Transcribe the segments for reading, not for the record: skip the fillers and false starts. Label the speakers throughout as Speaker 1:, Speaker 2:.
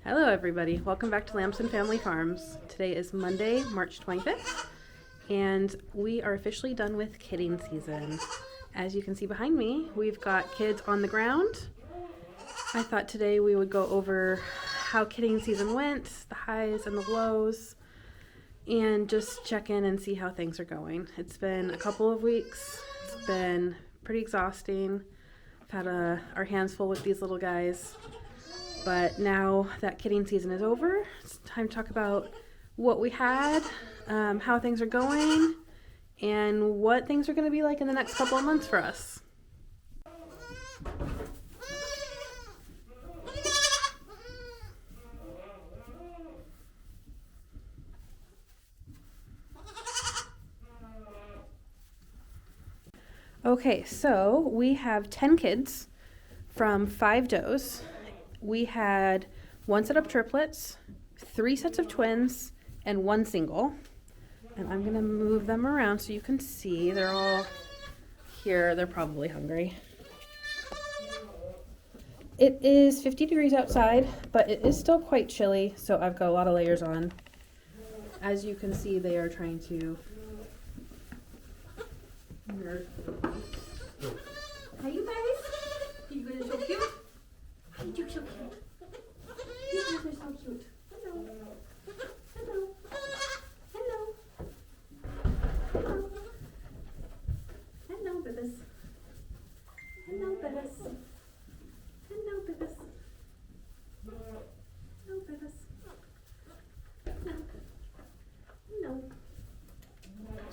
Speaker 1: Hello everybody, welcome back to Lamson Family Farms. Today is Monday, March 25th, and we are officially done with kidding season. As you can see behind me, we've got kids on the ground. I thought today we would go over how kidding season went, the highs and the lows, and just check in and see how things are going. It's been a couple of weeks, it's been pretty exhausting. I've had our hands full with these little guys. But now that kidding season is over, it's time to talk about what we had, how things are going, and what things are going to be like in the next couple of months for us. Okay, so we have 10 kids from 5 does. We had 1 set of triplets, 3 sets of twins, and 1 single. And I'm going to move them around so you can see. They're all here. They're probably hungry. It is 50 degrees outside, but it is still quite chilly, so I've got a lot of layers on. As you can see, they are trying to nurse. Hi, you guys. You guys are so cute. You're so cute. You guys are so cute. Hello. Hello. Hello. Hello. Hello, babies. Hello, babies. Hello, babies. Hello, babies. Hello. Hello.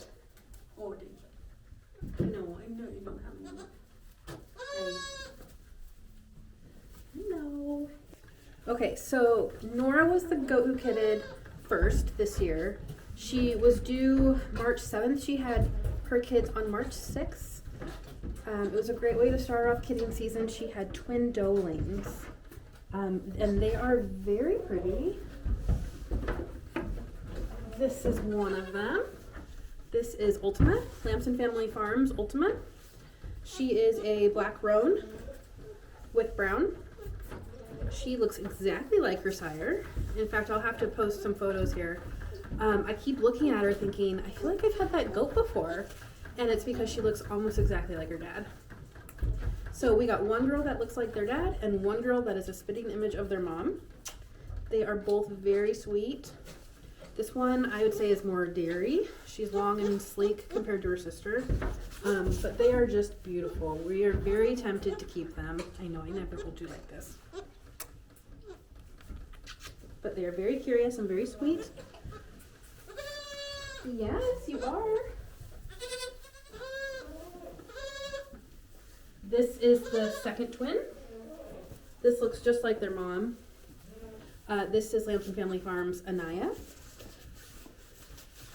Speaker 1: Oh, did you? No, I know you don't have any. Hey. Hello. Okay, so Nora was the goat who kidded first this year. She was due March 7th. She had her kids on March 6th. It was a great way to start off kidding season. She had twin doelings, and they are very pretty. This is one of them. This is Ultima, Lamson Family Farms Ultima. She is a black roan with brown. She looks exactly like her sire. In fact, I'll have to post some photos here. I keep looking at her thinking, I feel like I've had that goat before. And it's because she looks almost exactly like her dad. So we got one girl that looks like their dad and one girl that is a spitting image of their mom. They are both very sweet. This one I would say is more dairy. She's long and sleek compared to her sister. But they are just beautiful. We are very tempted to keep them. I know, I never told you like this. But they are very curious and very sweet. Yes, you are. This is the second twin. This looks just like their mom. This is Lamson Family Farms Anaya.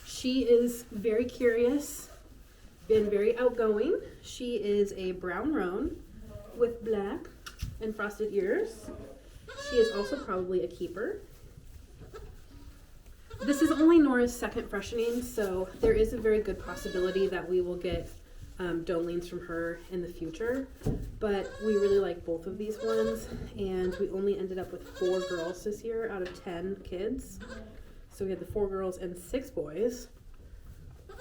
Speaker 1: She is very curious, been very outgoing. She is a brown roan with black and frosted ears. She is also probably a keeper. This is only Nora's second freshening, so there is a very good possibility that we will get doelings from her in the future. But we really like both of these ones, and we only ended up with 4 girls this year out of 10 kids. So we had the 4 girls and 6 boys.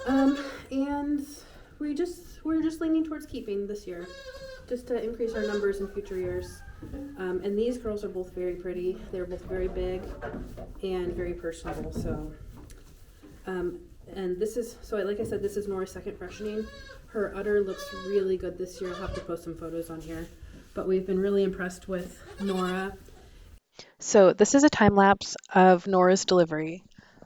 Speaker 1: And we're just leaning towards keeping this year, just to increase our numbers in future years. And these girls are both very pretty. They're both very big and very personable. So, and this is, so like I said, this is Nora's second freshening. Her udder looks really good this year. I'll have to post some photos on here. But we've been really impressed with Nora.
Speaker 2: So this is a time lapse of Nora's delivery.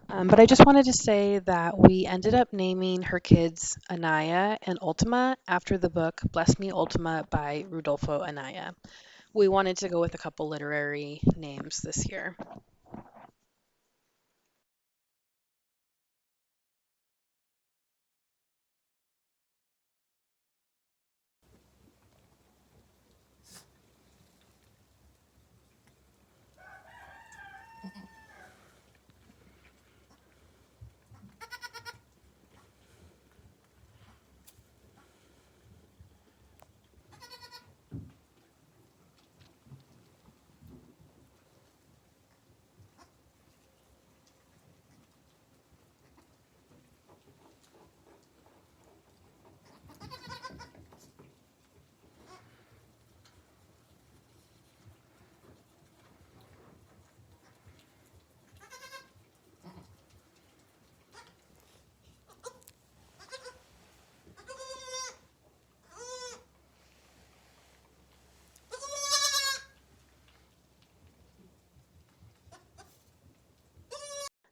Speaker 2: But I just wanted to say that we ended up naming her kids Anaya and Ultima after the book Bless Me Ultima by Rudolfo Anaya. We wanted to go with a couple literary names this year.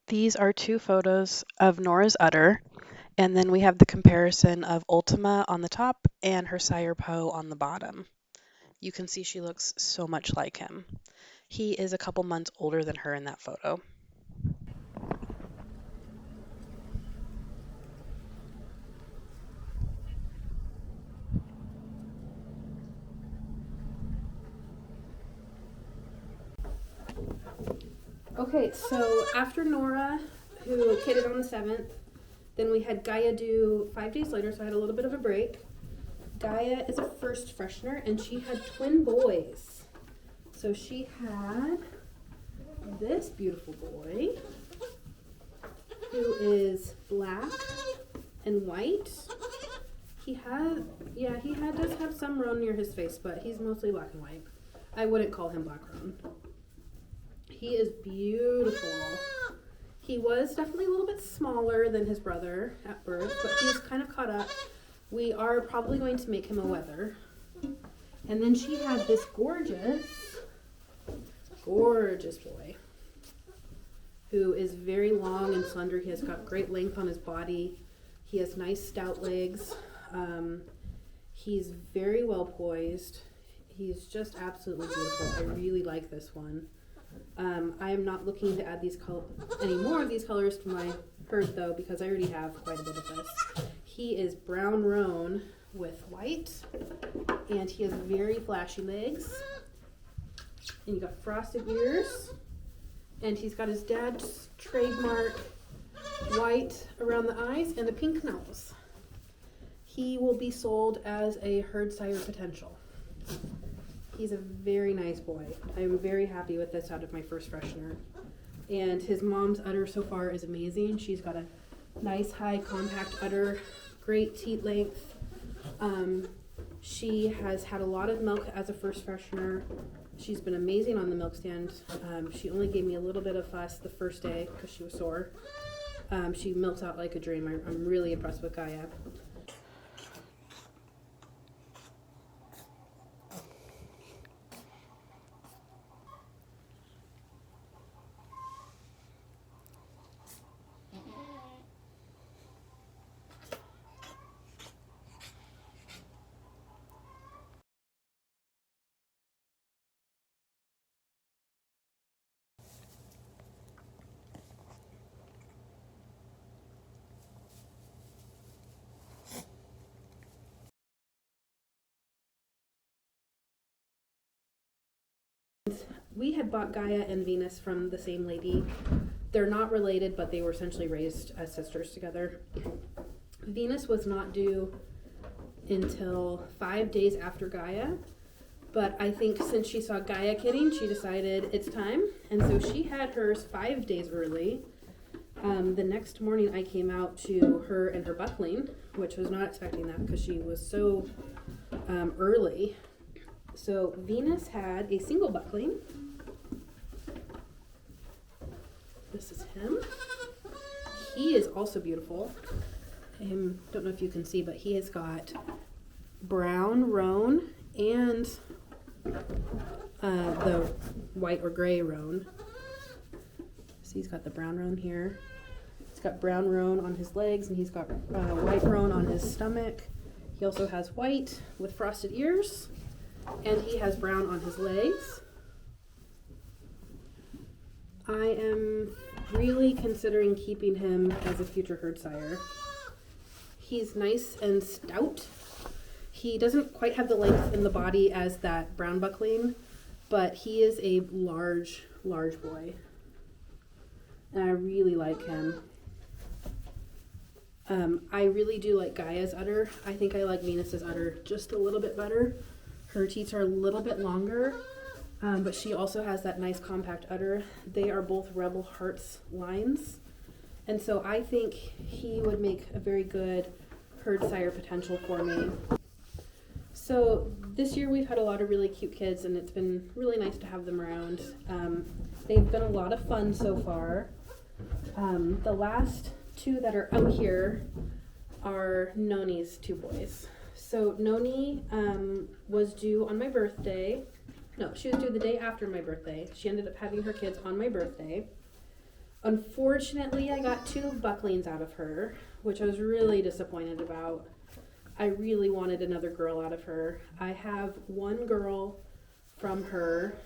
Speaker 2: These are two photos of Nora's udder, and then we have the comparison of Ultima on the top and her sire Poe on the bottom. You can see she looks so much like him. He is a couple months older than her in that photo.
Speaker 1: Okay, so after Nora, who kidded on the 7th, then we had Gaia do 5 days later, so I had a little bit of a break. Gaia is a first freshener, and she had twin boys. So she had this beautiful boy, who is black and white. Does have some roan near his face, but he's mostly black and white. I wouldn't call him black roan. He is beautiful. He was definitely a little bit smaller than his brother at birth, but he's kind of caught up. We are probably going to make him a wether. And then she had this gorgeous boy who is very long and slender. He has got great length on his body. He has nice stout legs. He's very well poised. He's just absolutely beautiful. I really like this one. I am not looking to add any more of these colors to my herd though, because I already have quite a bit of this. He is brown roan with white, and he has very flashy legs. And you got frosted ears, and he's got his dad's trademark white around the eyes and a pink nose. He will be sold as a herd sire potential. He's a very nice boy. I'm very happy with this out of my first freshener. And his mom's udder so far is amazing. She's got a nice high compact udder, great teat length. She has had a lot of milk as a first freshener. She's been amazing on the milk stand. She only gave me a little bit of fuss the first day because she was sore. She milks out like a dream. I'm really impressed with Gaia. We had bought Gaia and Venus from the same lady. They're not related, but they were essentially raised as sisters together. Venus was not due until 5 days after Gaia, but I think since she saw Gaia kidding, she decided it's time, and so she had hers 5 days early. The next morning I came out to her and her buckling, which was not expecting that because she was so early. So Venus had a single buckling. This is him. He is also beautiful. I don't know if you can see, but he has got brown roan and the white or gray roan. So he's got the brown roan here. He's got brown roan on his legs, and he's got white roan on his stomach. He also has white with frosted ears, and he has brown on his legs. I am really considering keeping him as a future herd sire. He's nice and stout. He doesn't quite have the length in the body as that brown buckling, but he is a large boy. And I really like him. I really do like Gaia's udder. I think I like Venus's udder just a little bit better. Her teats are a little bit longer, but she also has that nice compact udder. They are both Rebel Hearts lines, and so I think he would make a very good herd sire potential for me. So this year we've had a lot of really cute kids, and it's been really nice to have them around. They've been a lot of fun so far. The last two that are out here are Noni's two boys. So Noni was due on my birthday. No, she was due the day after my birthday. She ended up having her kids on my birthday. Unfortunately, I got 2 bucklings out of her, which I was really disappointed about. I really wanted another girl out of her. I have 1 girl from her.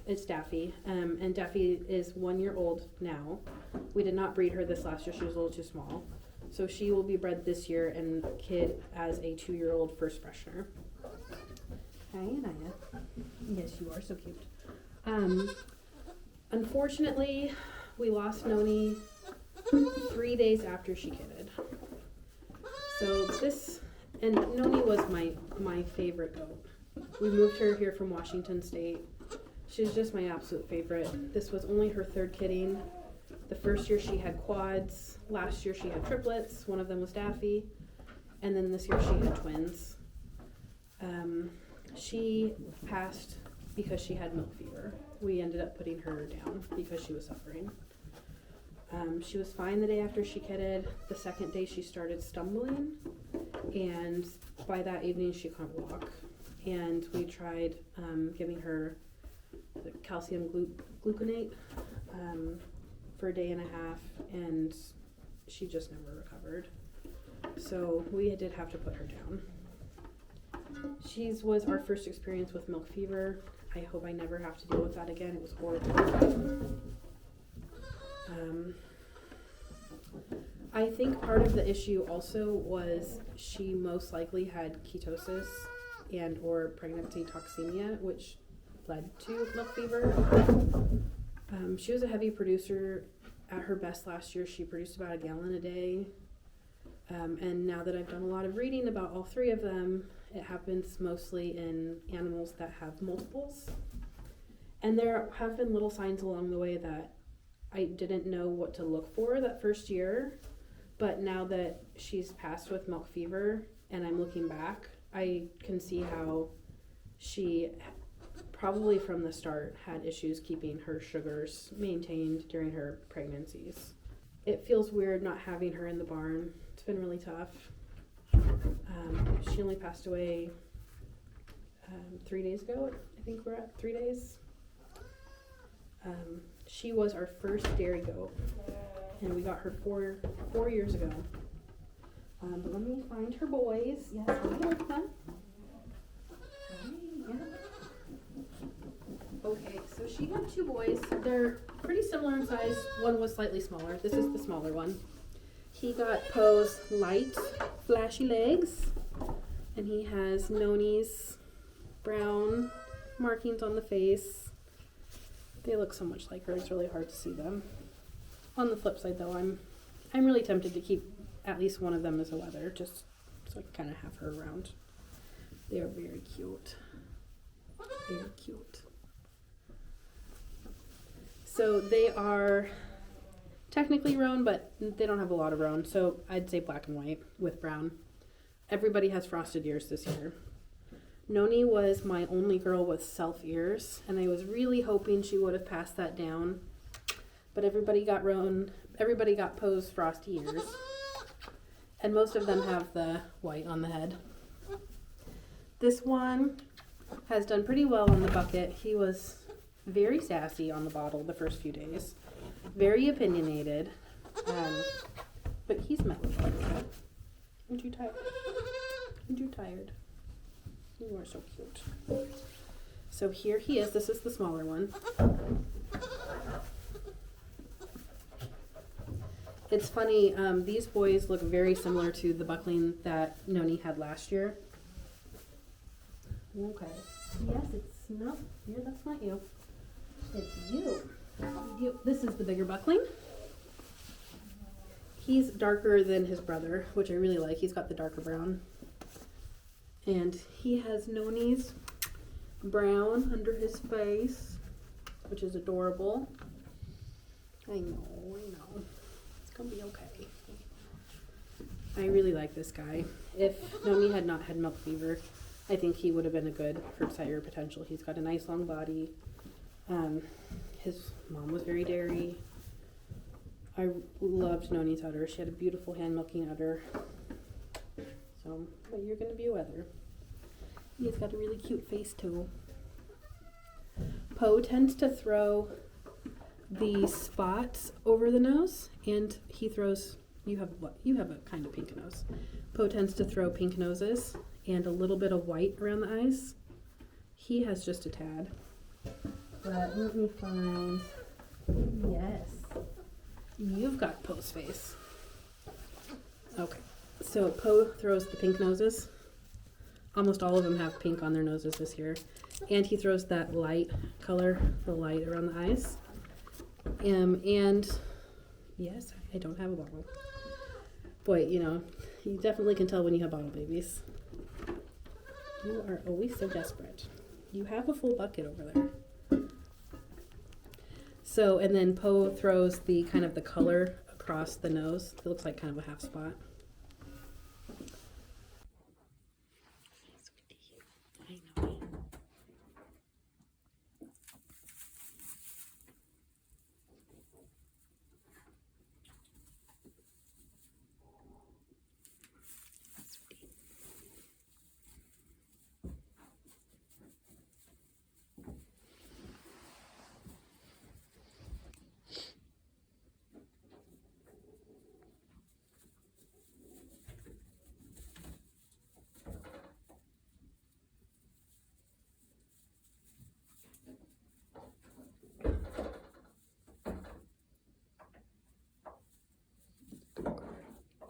Speaker 1: It's Daffy, and Daffy is 1 year old now. We did not breed her this last year. She was a little too small. So she will be bred this year and kid as a 2-year-old first freshener. Hi, Anaya. Yes, you are so cute. Unfortunately, we lost Noni 3 days after she kidded. So and Noni was my favorite goat. We moved her here from Washington State. She's just my absolute favorite. This was only her 3rd kidding. The first year she had quads. Last year she had triplets. One of them was Daffy. And then this year she had twins. She passed because she had milk fever. We ended up putting her down because she was suffering. She was fine the day after she kidded. The second day she started stumbling, and by that evening she couldn't walk. And we tried giving her the calcium gluconate for a day and a half, and she just never recovered. So we did have to put her down. She was our first experience with milk fever. I hope I never have to deal with that again. It was horrible. I think part of the issue also was she most likely had ketosis and or pregnancy toxemia, which led to milk fever. She was a heavy producer. At her best last year, she produced about 1 gallon a day. And now that I've done a lot of reading about all 3 of them, it happens mostly in animals that have multiples. And there have been little signs along the way that I didn't know what to look for that first year. But now that she's passed with milk fever and I'm looking back, I can see how she probably from the start had issues keeping her sugars maintained during her pregnancies. It feels weird not having her in the barn. It's been really tough. She only passed away 3 days ago. I think we're at 3 days. She was our first dairy goat, and we got her 4 years ago. But let me find her boys. Yes, look them. Okay, so she had 2 boys. They're pretty similar in size. One was slightly smaller. This is the smaller one. He got Poe's light, flashy legs, and he has Noni's brown markings on the face. They look so much like her. It's really hard to see them. On the flip side, though, I'm really tempted to keep at least one of them as a wether, just so I can kind of have her around. They are very cute. Very cute. So they are technically roan, but they don't have a lot of roan. So I'd say black and white with brown. Everybody has frosted ears this year. Noni was my only girl with self ears, and I was really hoping she would have passed that down. But everybody got roan. Everybody got Poe's frosty ears, and most of them have the white on the head. This one has done pretty well on the bucket. He was very sassy on the bottle the first few days, very opinionated, but he's mellowed. Aren't you tired? Aren't you tired? You are so cute. So here he is. This is the smaller one. It's funny, these boys look very similar to the buckling that Noni had last year. Okay. Yes, it's not here. That's not you. It's you. This is the bigger buckling. He's darker than his brother, which I really like. He's got the darker brown. And he has Noni's brown under his face, which is adorable. I know. It's gonna be okay. I really like this guy. If Noni had not had milk fever, I think he would have been a good herd sire potential. He's got a nice long body. His mom was very dairy. I loved Noni's udder. She had a beautiful hand milking udder. So, but you're gonna be a wether. He's got a really cute face too. Poe tends to throw the spots over the nose, and he throws, you have a kind of pink nose. Poe tends to throw pink noses and a little bit of white around the eyes. He has just a tad. But let me find, yes, you've got Poe's face. Okay, so Poe throws the pink noses. Almost all of them have pink on their noses this year. And he throws that light color, the light around the eyes. And yes, I don't have a bottle. Boy, you definitely can tell when you have bottle babies. You are always so desperate. You have a full bucket over there. So, and then Poe throws the kind of the color across the nose. It looks like kind of a half spot. I know.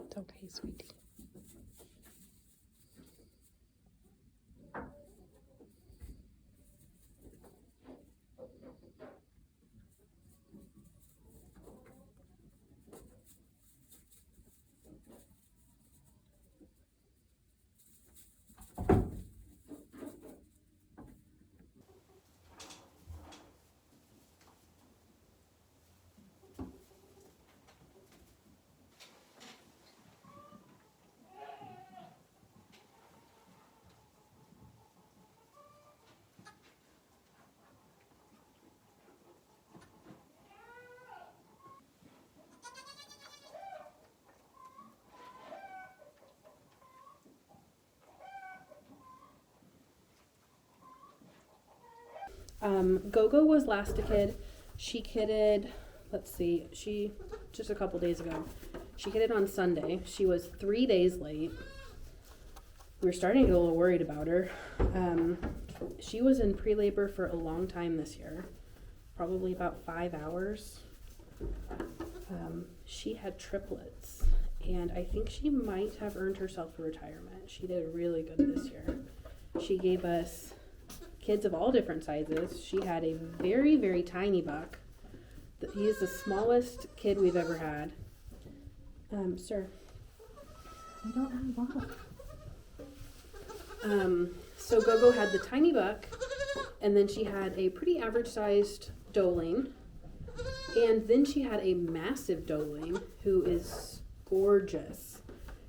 Speaker 1: It's okay, sweetie. Gogo was last a kid. She kidded, just a couple days ago. She kidded on Sunday. She was 3 days late. We were starting to get a little worried about her. She was in pre-labor for a long time this year, probably about 5 hours. She had triplets, and I think she might have earned herself a retirement. She did really good this year. She gave us kids of all different sizes. She had a very, very tiny buck. He is the smallest kid we've ever had. Sir, I don't have a bottle. So Gogo had the tiny buck, and then she had a pretty average-sized doeling, and then she had a massive doeling who is gorgeous.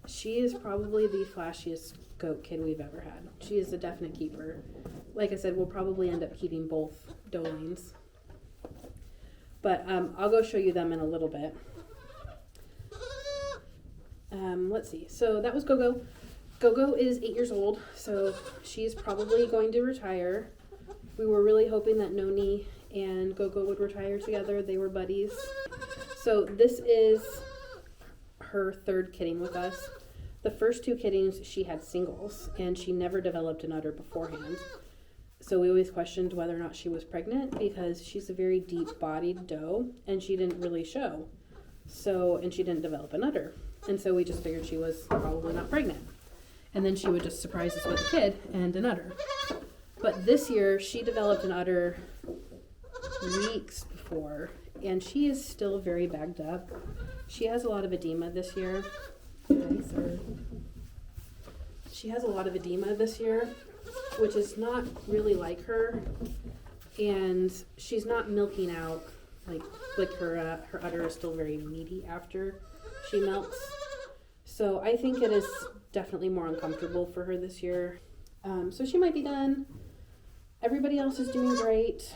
Speaker 1: She is probably the flashiest goat kid we've ever had. She is a definite keeper. Like I said, we'll probably end up keeping both doelings. But I'll go show you them in a little bit. Let's see. So that was Gogo. Gogo is 8 years old, so she's probably going to retire. We were really hoping that Noni and Gogo would retire together. They were buddies. So this is her third kidding with us. The first 2 kiddings, she had singles, and she never developed an udder beforehand. So we always questioned whether or not she was pregnant because she's a very deep-bodied doe, and she didn't really show. And she didn't develop an udder. And so we just figured she was probably not pregnant. And then she would just surprise us with a kid and an udder. But this year, she developed an udder weeks before, and she is still very bagged up. She has a lot of edema this year. She has a lot of edema this year, which is not really like her, and she's not milking out like her udder is still very meaty after she melts. So I think it is definitely more uncomfortable for her this year. So she might be done. Everybody else is doing great.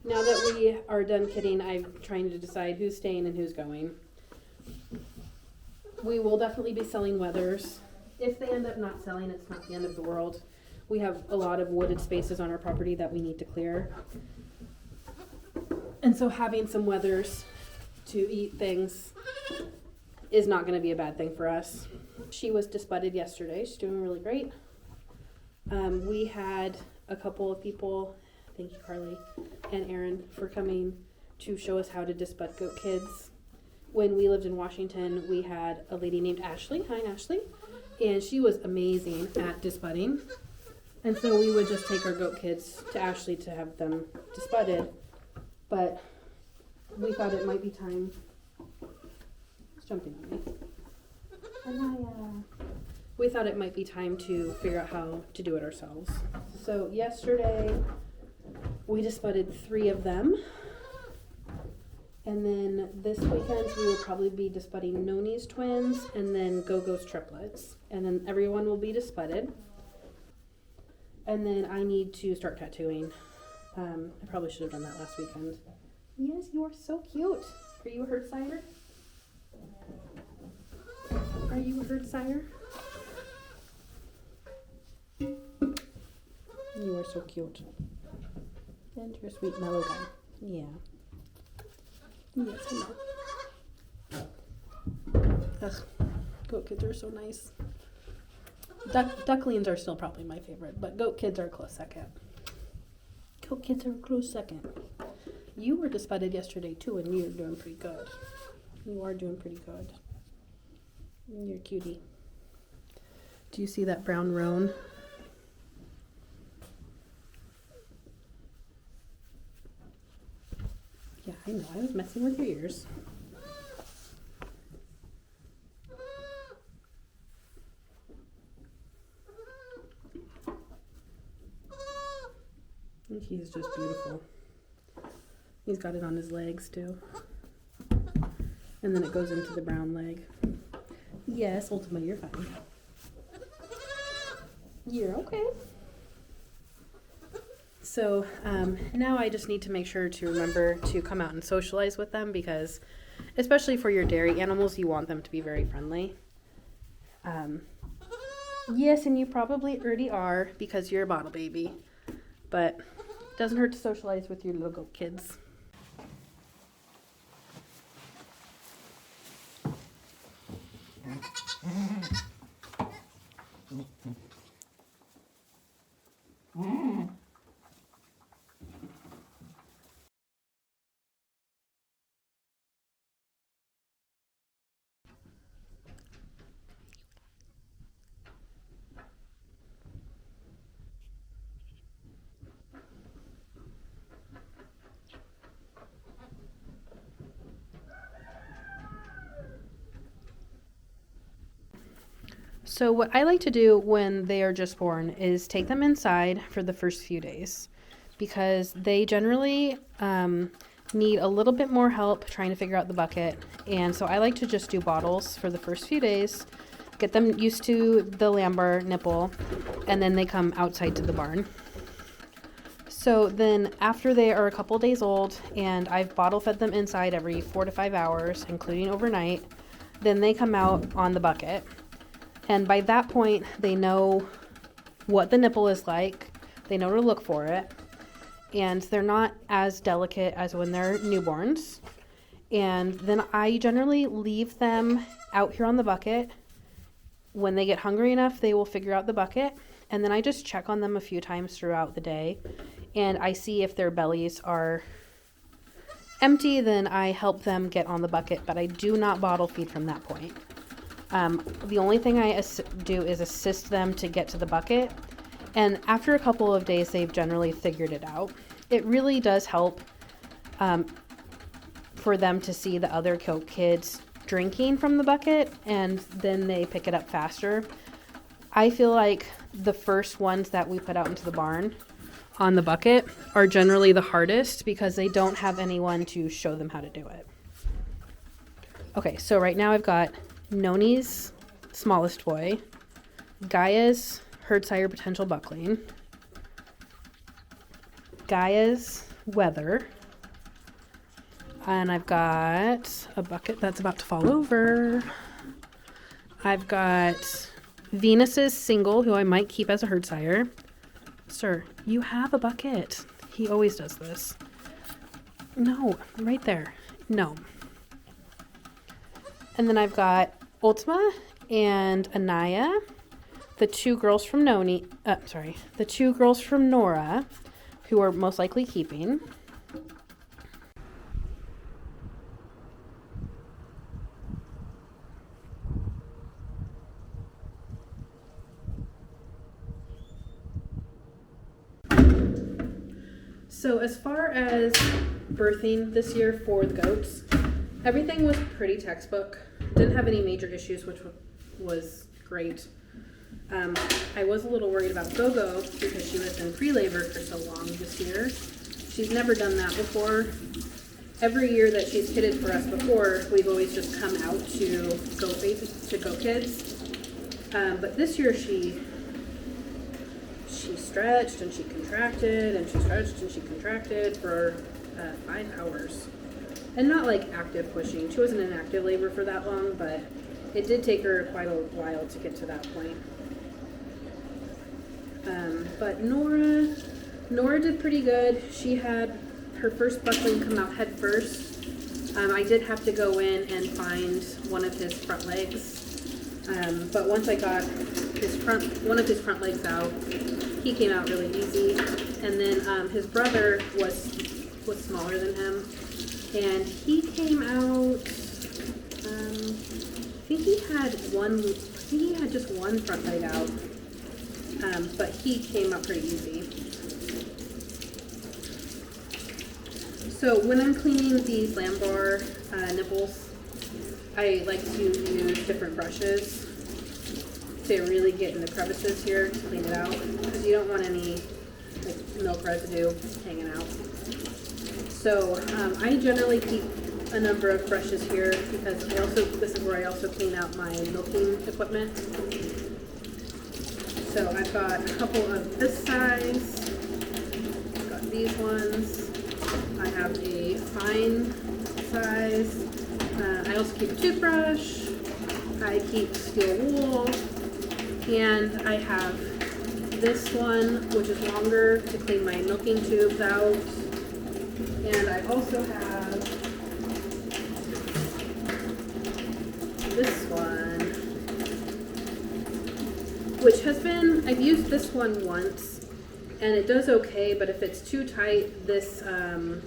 Speaker 1: Now that we are done kidding, I'm trying to decide who's staying and who's going. We will definitely be selling wethers. If they end up not selling, it's not the end of the world. We have a lot of wooded spaces on our property that we need to clear. And so having some wethers to eat things is not going to be a bad thing for us. She was disbudded yesterday. She's doing really great. We had a couple of people, thank you Carly and Aaron, for coming to show us how to disbud goat kids. When we lived in Washington, we had a lady named Ashley. Hi, Ashley. And she was amazing at disbudding. And so we would just take our goat kids to Ashley to have them disbudded. But we thought it might be time. It's jumping on me. Anaya. We thought it might be time to figure out how to do it ourselves. So yesterday, we disbudded 3 of them. And then this weekend, we will probably be disbudding Noni's twins and then Go-Go's triplets. And then everyone will be disbudded. And then I need to start tattooing. I probably should have done that last weekend. Yes, you are so cute. Are you a herd sire? Are you a herd sire? You are so cute. And you're a sweet mellow guy. Yeah. Yes, I know. Ugh, goat kids are so nice. Ducklings are still probably my favorite, but goat kids are a close second. Goat kids are a close second. You were disbudded yesterday too, and you're doing pretty good. You are doing pretty good. You're a cutie. Do you see that brown roan? Yeah, I know. I was messing with your ears. And he's just beautiful. He's got it on his legs too. And then it goes into the brown leg. Yes, Ultima, you're fine. You're okay. So now I just need to make sure to remember to come out and socialize with them, because especially for your dairy animals, you want them to be very friendly. Yes, and you probably already are because you're a bottle baby, but it doesn't hurt to socialize with your little goat kids. So what I like to do when they are just born is take them inside for the first few days, because they generally need a little bit more help trying to figure out the bucket. And so I like to just do bottles for the first few days, get them used to the lambar nipple, and then they come outside to the barn. So then after they are a couple days old and I've bottle fed them inside every 4 to 5 hours, including overnight, then they come out on the bucket. And by that point, they know what the nipple is like. They know to look for it. And they're not as delicate as when they're newborns. And then I generally leave them out here on the bucket. When they get hungry enough, they will figure out the bucket. And then I just check on them a few times throughout the day. And I see if their bellies are empty, then I help them get on the bucket. But I do not bottle feed from that point. The only thing I do is assist them to get to the bucket, and after a couple of days, they've generally figured it out. It really does help for them to see the other kids drinking from the bucket, and then they pick it up faster. I feel like the first ones that we put out into the barn on the bucket are generally the hardest because they don't have anyone to show them how to do it. Okay, so right now I've got Noni's smallest boy, Gaia's herd sire potential buckling, Gaia's weather, and I've got a bucket that's about to fall over. I've got Venus's single, who I might keep as a herd sire, Sir, you have a bucket. He always does this. No, right there. No. And then I've got Ultima and Anaya, the two girls from the two girls from Nora, who are most likely keeping. So as far as birthing this year for the goats, everything was pretty textbook. Didn't have any major issues, which was great. I was a little worried about Gogo because she was in pre-labor for so long this year. She's never done that before. Every year that she's kitted for us before, we've always just come out to Go Kids. But this year she stretched and she contracted and she stretched and she contracted for 5 hours. And not like active pushing. She wasn't in active labor for that long, but it did take her quite a while to get to that point. But Nora did pretty good. She had her first buckling come out head first. I did have to go in and find one of his front legs. But once I got one of his front legs out, he came out really easy. And then his brother was smaller than him, and he came out. I think he had just one front leg out, but he came up pretty easy. So when I'm cleaning these lamb bar nipples, I like to use different brushes to really get in the crevices here to clean it out, because you don't want any like milk residue hanging out. So I generally keep a number of brushes here because this is where I also clean out my milking equipment. So I've got a couple of this size. I've got these ones. I have a fine size. I also keep a toothbrush. I keep steel wool. And I have this one, which is longer, to clean my milking tubes out. And I also have this one, which I've used this one once, and it does okay, but if it's too tight, the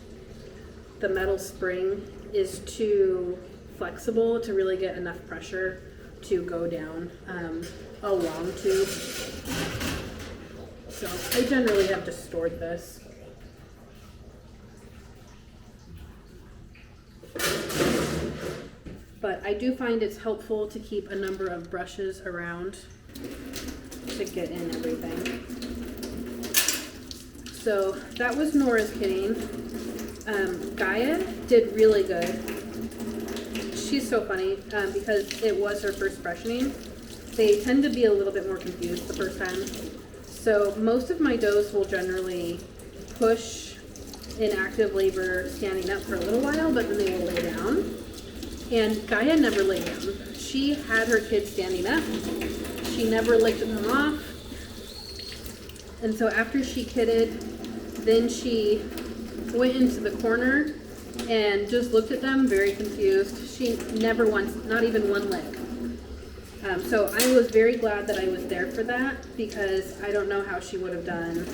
Speaker 1: metal spring is too flexible to really get enough pressure to go down a long tube. So I generally have just stored this. But I do find it's helpful to keep a number of brushes around to get in everything. So that was Nora's kitting. Gaia did really good. She's so funny because it was her first freshening. They tend to be a little bit more confused the first time. So most of my does will generally push in active labor standing up for a little while, but then they will lay down. And Gaia never laid down. She had her kids standing up. She never licked them off. And so after she kitted, then she went into the corner and just looked at them very confused. She never once, not even one lick. So I was very glad that I was there for that, because I don't know how she would have done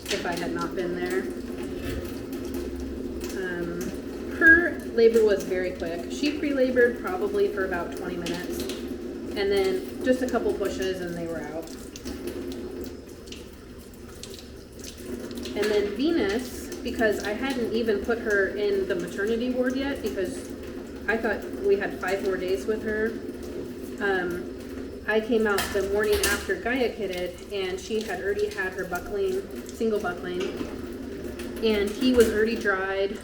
Speaker 1: if I had not been there. Her labor was very quick. She pre-labored probably for about 20 minutes, and then just a couple pushes and they were out. And then Venus, because I hadn't even put her in the maternity ward yet, because I thought we had 5 more days with her. I came out the morning after Gaia kitted, and she had already had her buckling, single buckling, and he was already dried.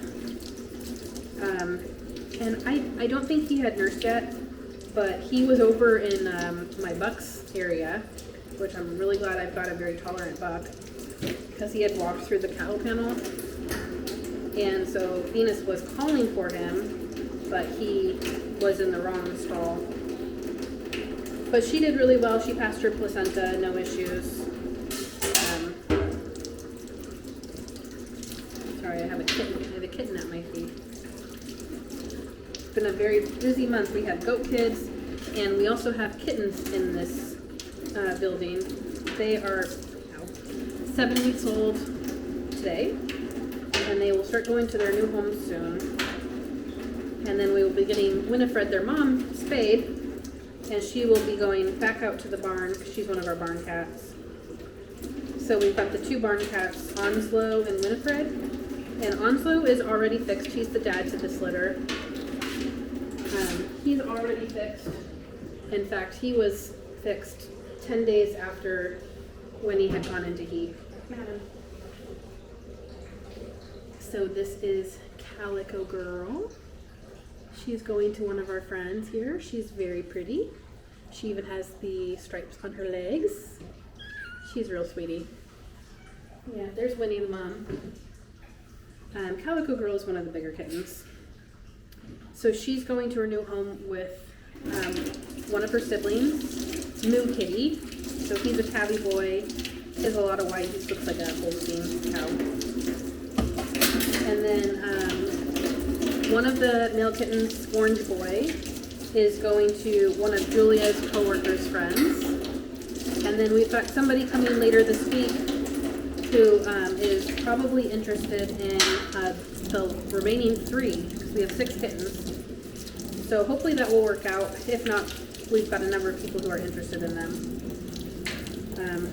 Speaker 1: And I don't think he had nursed yet, but he was over in my buck's area, which I'm really glad I've got a very tolerant buck, because he had walked through the cattle kennel. And so Venus was calling for him, but he was in the wrong stall. But she did really well. She passed her placenta, no issues. Sorry, I have a kitten at my feet. It's been a very busy month. We have goat kids, and we also have kittens in this building. They are 7 weeks old today, and they will start going to their new home soon. And then we will be getting Winifred, their mom, spayed, and she will be going back out to the barn because she's one of our barn cats. So we've got the 2 barn cats, Onslow and Winifred. And Onslow is already fixed. He's the dad to this litter. He's already fixed. In fact, he was fixed 10 days after Winnie had gone into heat. Madam. So this is Calico Girl. She's going to one of our friends here. She's very pretty. She even has the stripes on her legs. She's a real sweetie. Yeah, there's Winnie the mom. Calico Girl is one of the bigger kittens. So she's going to her new home with one of her siblings, Moo Kitty. So he's a tabby boy. He has a lot of white. He looks like a Holstein cow. And then one of the male kittens, Orange Boy, is going to one of Julia's coworkers' friends. And then we've got somebody coming later this week who is probably interested in the remaining 3, because we have 6 kittens. So hopefully that will work out. If not, we've got a number of people who are interested in them.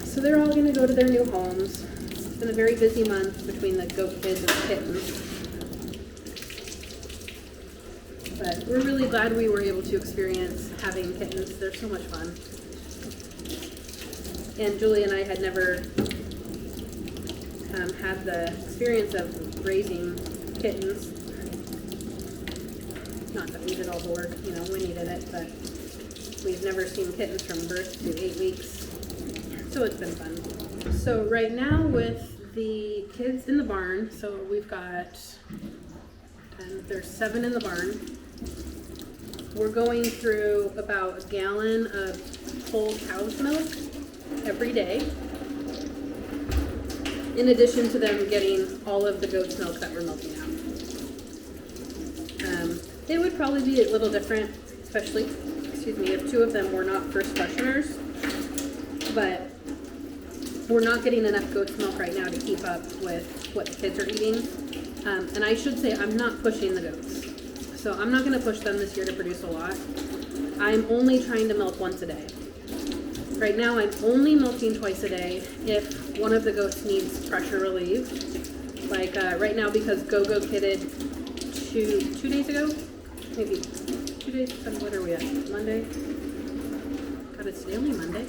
Speaker 1: So they're all going to go to their new homes. It's been a very busy month between the goat kids and the kittens. But we're really glad we were able to experience having kittens. They're so much fun. And Julie and I had never had the experience of raising kittens. Not that we did all the work, Winnie did it, but we've never seen kittens from birth to 8 weeks. So it's been fun. So right now with the kids in the barn, so we've got, there's 7 in the barn. We're going through about a gallon of whole cow's milk every day, in addition to them getting all of the goat's milk that we're milking out. It would probably be a little different, especially, if 2 of them were not first fresheners, but we're not getting enough goat's milk right now to keep up with what the kids are eating. And I should say I'm not pushing the goats. So I'm not going to push them this year to produce a lot. I'm only trying to milk once a day. Right now I'm only milking twice a day if one of the goats needs pressure relieved. Like right now, because Go-Go kidded 2 days ago? Maybe 2 days? What are we at? Monday? God, it's today only Monday.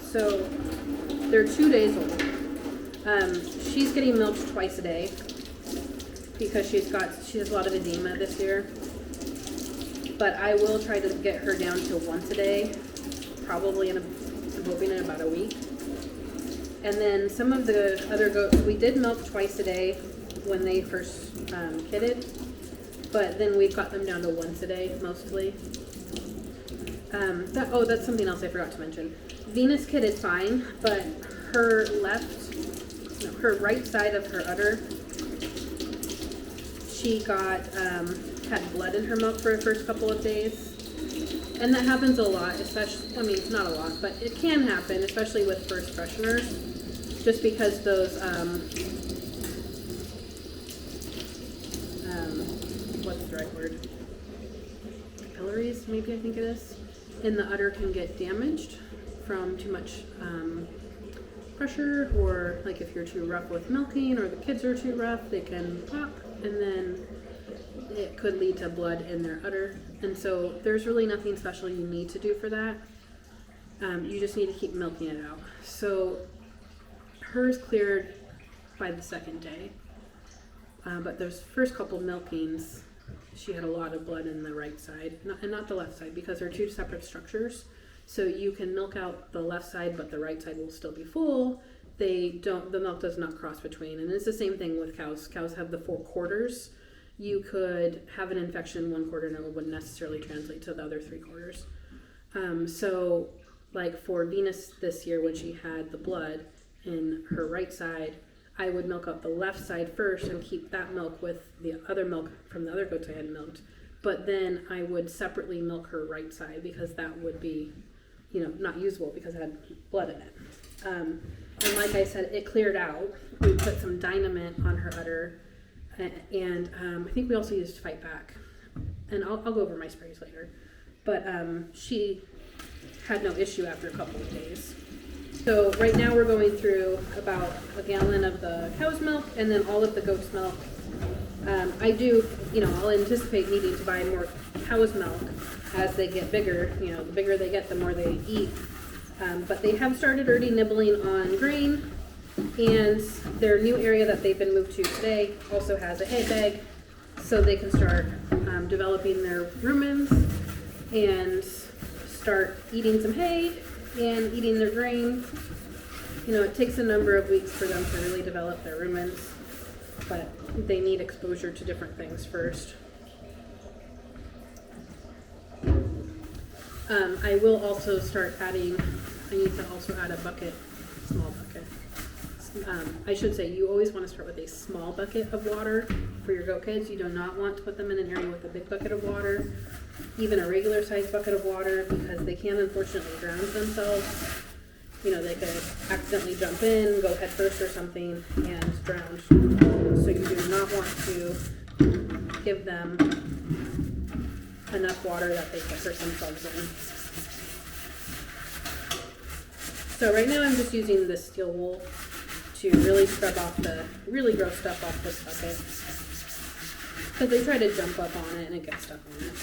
Speaker 1: So they're 2 days old. She's getting milked twice a day because she has a lot of edema this year. But I will try to get her down to once a day, probably I'm hoping in about a week. And then some of the other goats, we did milk twice a day when they first kidded, but then we've got them down to once a day mostly. That's something else I forgot to mention. Venus kidded fine, but her right side of her udder, she had blood in her milk for the first couple of days. And that happens a lot, especially, not a lot, but it can happen, especially with first fresheners, just because those, what's the right word? Capillaries, maybe I think it is, in the udder can get damaged from too much pressure, or like if you're too rough with milking or the kids are too rough, they can pop, and then it could lead to blood in their udder. And so there's really nothing special you need to do for that. You just need to keep milking it out. So hers cleared by the 2nd day. But those first couple milkings, she had a lot of blood in the right side, and not the left side, because they're 2 separate structures. So you can milk out the left side, but the right side will still be full. The milk does not cross between. And it's the same thing with cows. Cows have the 4 quarters. You could have an infection in one quarter and it wouldn't necessarily translate to the other 3 quarters. So like for Venus this year when she had the blood in her right side, I would milk out the left side first and keep that milk with the other milk from the other goats I had milked. But then I would separately milk her right side because that would be, not usable because it had blood in it. And like I said, it cleared out. We put some Dynamint on her udder, and I think we also used Fight Back. And I'll go over my sprays later. But she had no issue after a couple of days. So right now we're going through about a gallon of the cow's milk and then all of the goat's milk. I'll anticipate needing to buy more cow's milk as they get bigger. The bigger they get, the more they eat. But they have started already nibbling on grain, and their new area that they've been moved to today also has a hay bag, so they can start developing their rumens and start eating some hay and eating their grain. It takes a number of weeks for them to really develop their rumens, but they need exposure to different things first. I will also start adding, I need to also add a bucket, small bucket. I should say you always want to start with a small bucket of water for your goat kids. You do not want to put them in an area with a big bucket of water, even a regular sized bucket of water, because they can unfortunately drown themselves. They could accidentally jump in, go head first or something, and drown. So you do not want to give them enough water that they can hurt themselves in. So right now I'm just using this steel wool to really scrub off the really gross stuff off this bucket, because they try to jump up on it and it gets stuck on it.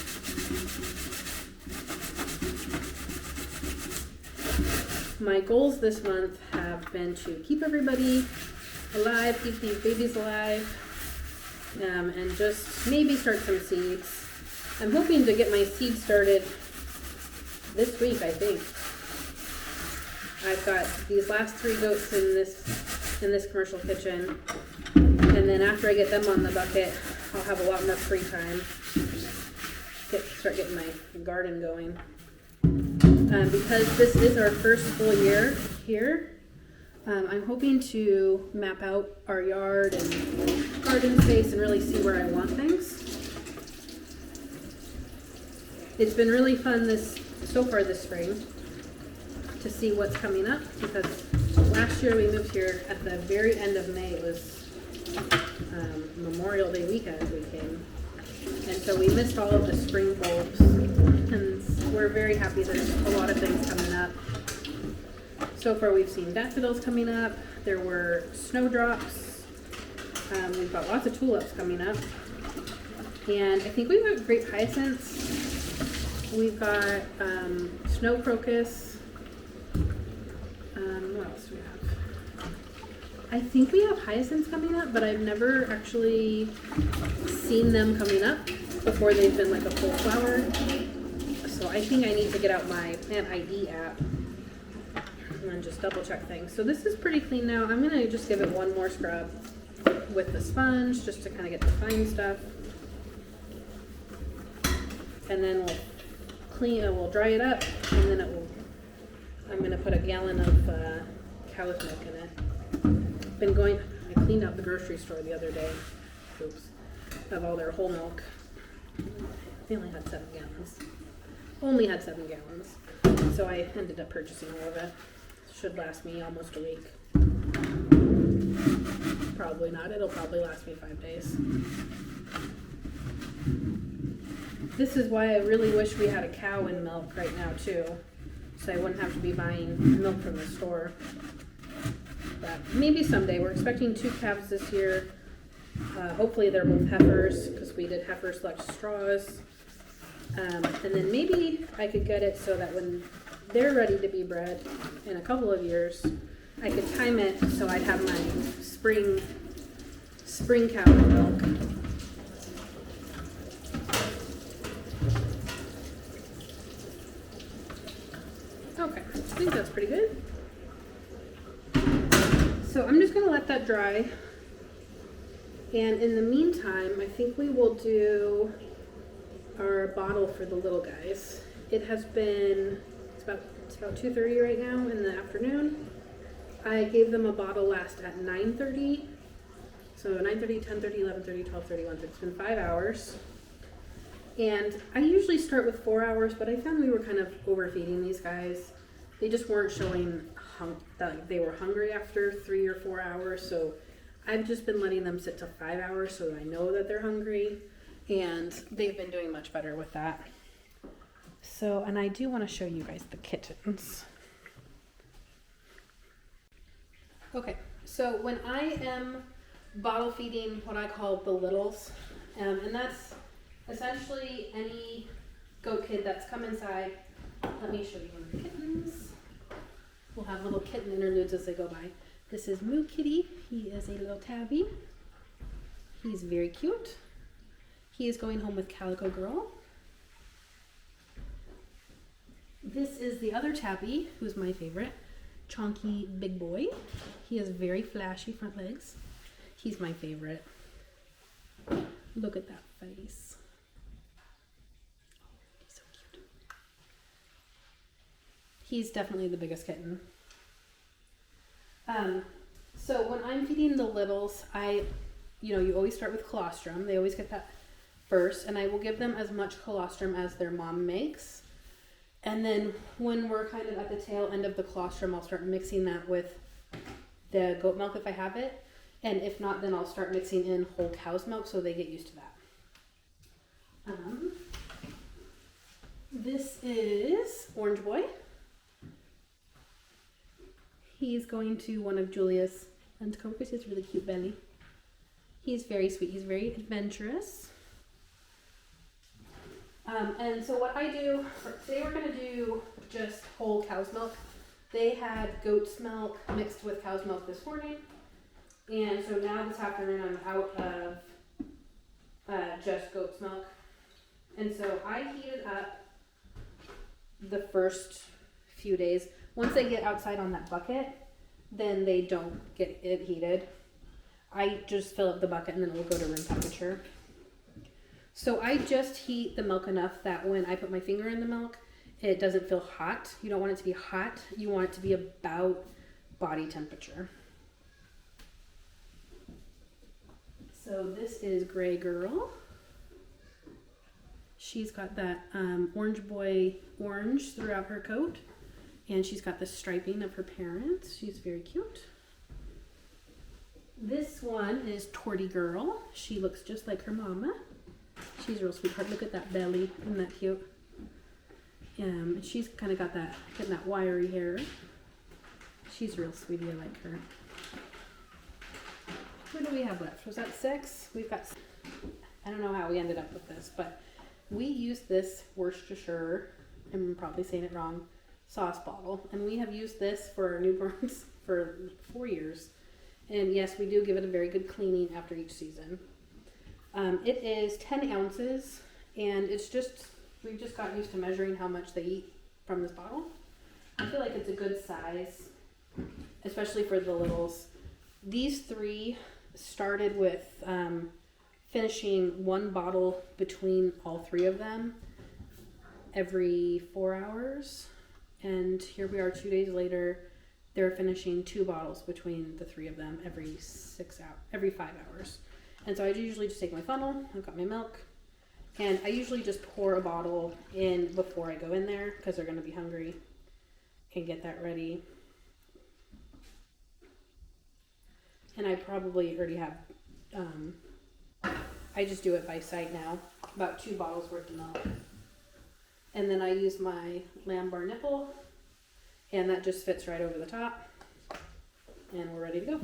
Speaker 1: My goals this month have been to keep everybody alive, keep these babies alive, and just maybe start some seeds. I'm hoping to get my seeds started this week, I think. I've got these last 3 goats in this commercial kitchen, and then after I get them on the bucket, I'll have a lot more free time. Start getting my garden going. Because this is our first full year here, I'm hoping to map out our yard and garden space and really see where I want things. It's been really fun so far this spring to see what's coming up, because last year we moved here at the very end of May. It was Memorial Day weekend we came, and so we missed all of the spring bulbs, and we're very happy there's a lot of things coming up. So far we've seen daffodils coming up, there were snowdrops, we've got lots of tulips coming up, and I think we've got grape hyacinths, we've got snow crocus. What else do we have? I think we have hyacinths coming up, but I've never actually seen them coming up before they've been like a full flower. So I think I need to get out my Plant ID app and just double check things. So this is pretty clean now. I'm gonna just give it one more scrub with the sponge just to kind of get the fine stuff. And then we'll dry it up, and then I'm gonna put a gallon of cow's milk in it. I cleaned out the grocery store the other day, of all their whole milk. They only had 7 gallons. So I ended up purchasing all of it. Should last me almost a week. Probably not. It'll probably last me 5 days. This is why I really wish we had a cow in milk right now too, so I wouldn't have to be buying milk from the store. But maybe someday. We're expecting 2 calves this year. Hopefully they're both heifers, because we did heifer select straws. And then maybe I could get it so that when they're ready to be bred in a couple of years, I could time it so I'd have my spring cow milk. Okay, I think that's pretty good. So I'm just going to let that dry. And in the meantime, I think we will do our bottle for the little guys. It's about It's about 2:30 right now in the afternoon. I gave them a bottle last at 9:30. So 9:30, 10:30, 11:30, 12:30, 1:30. It's been 5 hours. And I usually start with 4 hours, but I found we were kind of overfeeding these guys. They just weren't showing that they were hungry after 3 or 4 hours. So I've just been letting them sit to 5 hours so that I know that they're hungry. And they've been doing much better with that. So, and I do want to show you guys the kittens. Okay, so when I am bottle feeding what I call the littles, and that's essentially any goat kid that's come inside. Let me show you one of the kittens. We'll have little kitten interludes as they go by. This is Moo Kitty. He is a little tabby. He's very cute. He is going home with Calico Girl. This is the other tabby, who's my favorite, Chonky Big Boy. He has very flashy front legs. He's my favorite. Look at that face. He's so cute. He's definitely the biggest kitten. So when I'm feeding the littles, you always start with colostrum. They always get that first, and I will give them as much colostrum as their mom makes. And then when we're kind of at the tail end of the colostrum, I'll start mixing that with the goat milk if I have it. And if not, then I'll start mixing in whole cow's milk so they get used to that. This is Orange Boy. He's going to one of Julia's and come with his really cute belly. He's very sweet. He's very adventurous. And so what I do, today we're going to do just whole cow's milk. They had goat's milk mixed with cow's milk this morning. And so now this afternoon I'm out of just goat's milk. And so I heated up the first few days. Once they get outside on that bucket, then they don't get it heated. I just fill up the bucket and then it will go to room temperature. So I just heat the milk enough that when I put my finger in the milk, it doesn't feel hot. You don't want it to be hot. You want it to be about body temperature. So this is Gray Girl. She's got that Orange Boy orange throughout her coat. And she's got the striping of her parents. She's very cute. This one is Torty Girl. She looks just like her mama. She's a real sweetheart. Look at that belly. Isn't that cute? She's kind of got getting that wiry hair. She's a real sweetie. I like her. Who do we have left? Was that 6? We've got, I don't know how we ended up with this, but we used this Worcestershire, I'm probably saying it wrong, sauce bottle. And we have used this for our newborns for 4 years. And yes, we do give it a very good cleaning after each season. It is 10 ounces, and we've just got used to measuring how much they eat from this bottle. I feel like it's a good size, especially for the littles. These 3 started with finishing 1 bottle between all 3 of them every 4 hours. And here we are 2 days later, they're finishing 2 bottles between the 3 of them every 5 hours. And so I usually just take my funnel, I've got my milk, and I usually just pour a bottle in before I go in there because they're going to be hungry and get that ready. And I probably already have, I just do it by sight now, about 2 bottles worth of milk. And then I use my lamb bar nipple, and that just fits right over the top, and we're ready to go.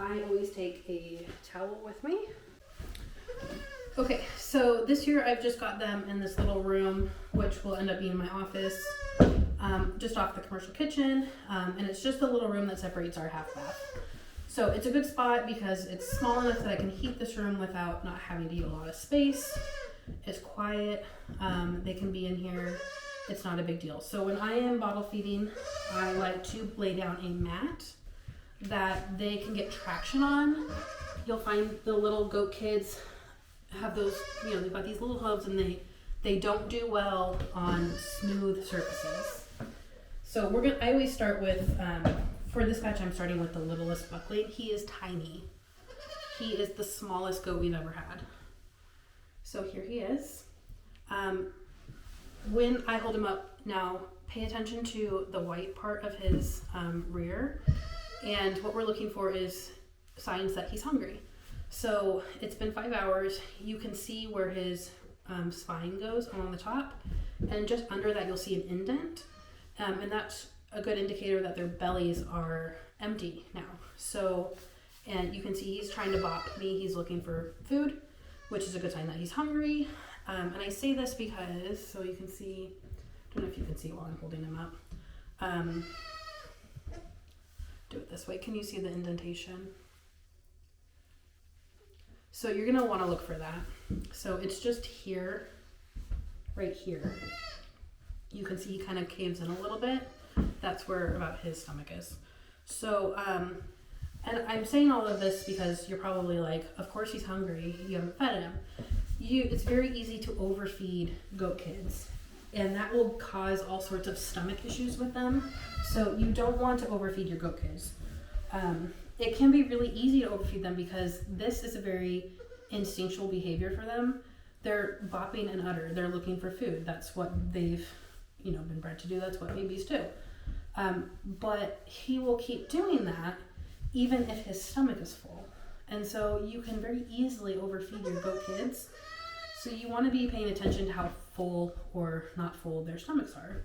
Speaker 1: I always take a towel with me. Okay, so this year I've just got them in this little room, which will end up being my office, just off the commercial kitchen, and it's just a little room that separates our half bath. So it's a good spot because it's small enough that I can heat this room without not having to use a lot of space. It's quiet, they can be in here, it's not a big deal. So when I am bottle feeding, I like to lay down a mat that they can get traction on. You'll find the little goat kids have those, they've got these little hooves and they They don't do well on smooth surfaces. So I always start with, for this batch I'm starting with the littlest buckling. He is tiny. He is the smallest goat we've ever had. So here he is. When I hold him up now, pay attention to the white part of his rear. And what we're looking for is signs that he's hungry. So it's been 5 hours. You can see where his spine goes along the top. And just under that, you'll see an indent. And that's a good indicator that their bellies are empty now. So, and you can see he's trying to bop me. He's looking for food, which is a good sign that he's hungry. And I say this because, so you can see, I don't know if you can see while I'm holding him up. Do it this way. Can you see the indentation? So you're gonna wanna look for that. So it's just here, right here. You can see he kind of caves in a little bit. That's where about his stomach is. So, and I'm saying all of this because you're probably like, of course he's hungry, you haven't fed him. It's very easy to overfeed goat kids, and that will cause all sorts of stomach issues with them. So you don't want to overfeed your goat kids. It can be really easy to overfeed them because this is a very instinctual behavior for them. They're bopping and udder. They're looking for food. That's what they've, been bred to do. That's what babies do. But he will keep doing that even if his stomach is full. And so you can very easily overfeed your goat kids. So you want to be paying attention to how full or not full their stomachs are.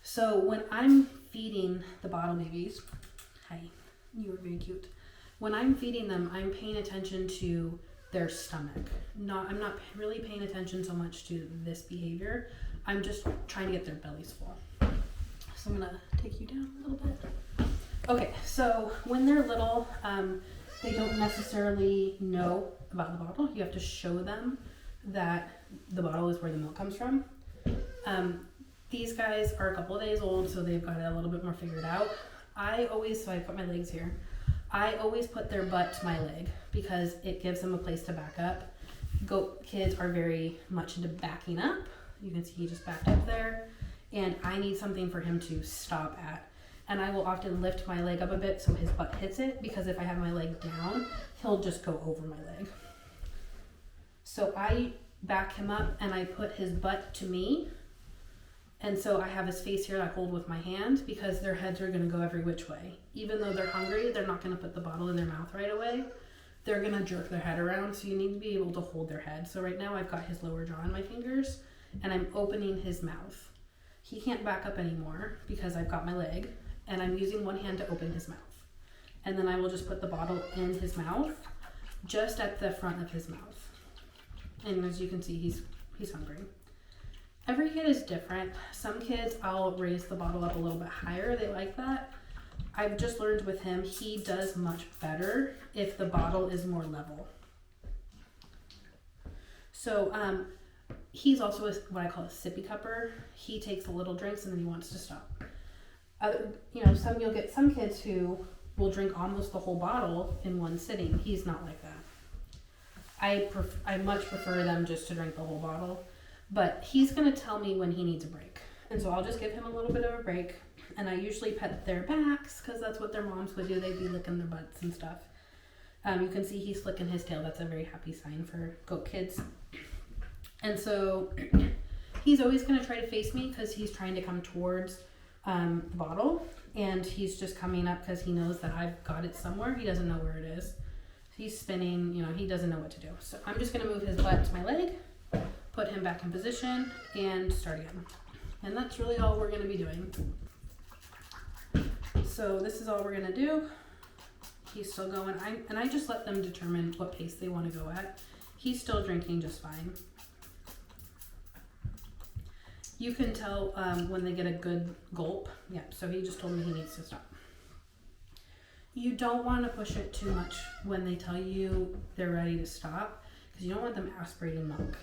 Speaker 1: So when I'm feeding the bottle babies, hi, you were very cute. When I'm feeding them, I'm paying attention to their stomach. I'm not really paying attention so much to this behavior. I'm just trying to get their bellies full. So I'm gonna take you down a little bit. Okay, so when they're little, they don't necessarily know about the bottle. You have to show them that the bottle is where the milk comes from. These guys are a couple of days old, so they've got it a little bit more figured out. So I put my legs here. I always put their butt to my leg because it gives them a place to back up. Goat kids are very much into backing up. You can see he just backed up there. And I need something for him to stop at. And I will often lift my leg up a bit so his butt hits it, because if I have my leg down, he'll just go over my leg. So I back him up and I put his butt to me. And so I have his face here that I hold with my hand, because their heads are going to go every which way. Even though they're hungry, they're not going to put the bottle in their mouth right away. They're going to jerk their head around, so you need to be able to hold their head. So right now I've got his lower jaw in my fingers and I'm opening his mouth. He can't back up anymore because I've got my leg, and I'm using one hand to open his mouth. And then I will just put the bottle in his mouth, just at the front of his mouth. And as you can see, he's hungry. Every kid is different. Some kids, I'll raise the bottle up a little bit higher. They like that. I've just learned with him, he does much better if the bottle is more level. So he's also what I call a sippy cupper. He takes the little drinks and then he wants to stop. You'll get some kids who will drink almost the whole bottle in one sitting. He's not like that. I much prefer them just to drink the whole bottle, but he's going to tell me when he needs a break. And so I'll just give him a little bit of a break, and I usually pet their backs because that's what their moms would do. They'd be licking their butts and stuff. You can see he's flicking his tail. That's a very happy sign for goat kids. And so he's always going to try to face me because he's trying to come towards the bottle, and he's just coming up because he knows that I've got it somewhere. He doesn't know where it is. He's spinning, he doesn't know what to do. So I'm just going to move his butt to my leg, put him back in position, and start again. And that's really all we're going to be doing. So this is all we're going to do. He's still going. I just let them determine what pace they want to go at. He's still drinking just fine. You can tell when they get a good gulp. Yeah, so he just told me he needs to stop. You don't want to push it too much when they tell you they're ready to stop, because you don't want them aspirating milk.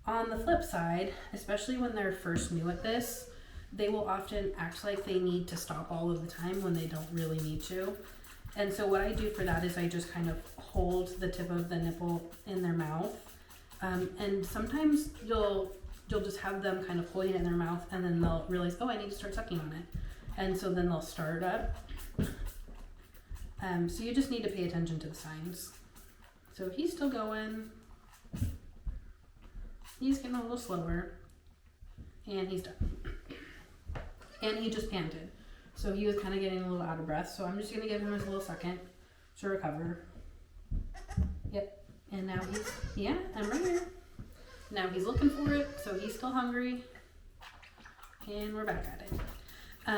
Speaker 1: On the flip side, especially when they're first new at this, they will often act like they need to stop all of the time when they don't really need to. And so what I do for that is I just kind of hold the tip of the nipple in their mouth And sometimes you'll just have them kind of holding it in their mouth, and then they'll realize, oh, I need to start sucking on it. And so then they'll start up. So you just need to pay attention to the signs. So he's still going. He's getting a little slower. And he's done. And he just panted. So he was kind of getting a little out of breath. So I'm just going to give him his little second to recover. Yep. And now I'm right here. Now he's looking for it. So he's still hungry. And we're back at it.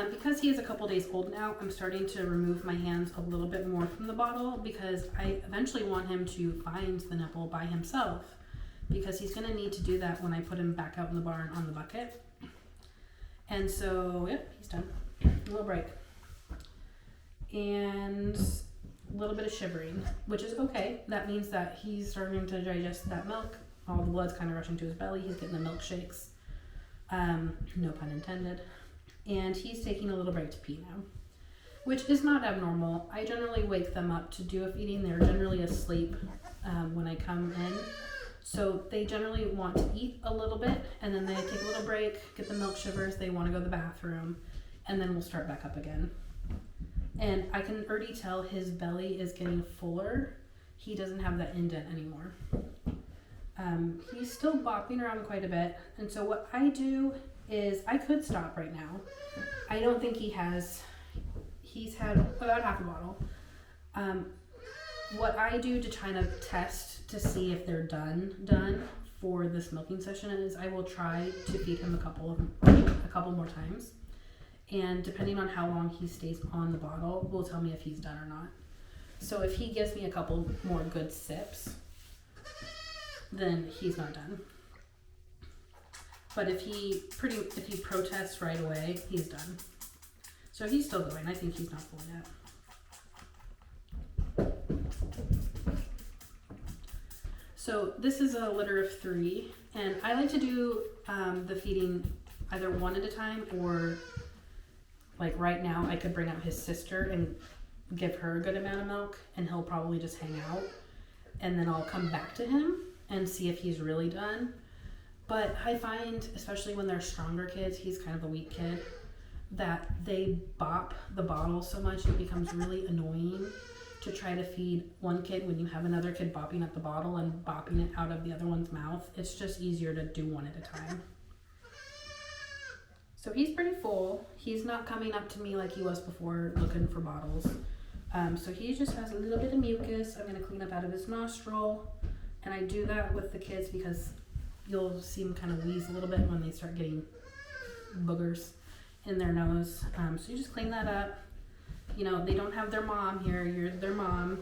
Speaker 1: Because he is a couple days old now, I'm starting to remove my hands a little bit more from the bottle because I eventually want him to find the nipple by himself, because he's going to need to do that when I put him back out in the barn on the bucket. And so, yep, he's done. A little break. And a little bit of shivering, which is okay. That means that he's starting to digest that milk. All the blood's kind of rushing to his belly. He's getting the milkshakes. No pun intended. And he's taking a little break to pee now, which is not abnormal. I generally wake them up to do a feeding. They're generally asleep when I come in. So they generally want to eat a little bit, and then they take a little break, get the milk shivers, they want to go to the bathroom, and then we'll start back up again. And I can already tell his belly is getting fuller. He doesn't have that indent anymore. He's still bopping around quite a bit, and so what I do is I could stop right now. I don't think he's had about half a bottle. What I do to try to test to see if they're done for this milking session is I will try to feed him a couple more times. And depending on how long he stays on the bottle will tell me if he's done or not. So if he gives me a couple more good sips, then he's not done. But if he protests right away, he's done. So he's still going. I think he's not full yet. So this is a litter of 3, and I like to do the feeding either one at a time, or like right now I could bring out his sister and give her a good amount of milk, and he'll probably just hang out, and then I'll come back to him and see if he's really done. But I find, especially when they're stronger kids, he's kind of a weak kid, that they bop the bottle so much it becomes really annoying to try to feed one kid when you have another kid bopping at the bottle and bopping it out of the other one's mouth. It's just easier to do one at a time. So he's pretty full. He's not coming up to me like he was before looking for bottles. So he just has a little bit of mucus. I'm going to clean up out of his nostril. And I do that with the kids because you'll see them kind of wheeze a little bit when they start getting boogers in their nose. So you just clean that up. You know, they don't have their mom here. You're their mom,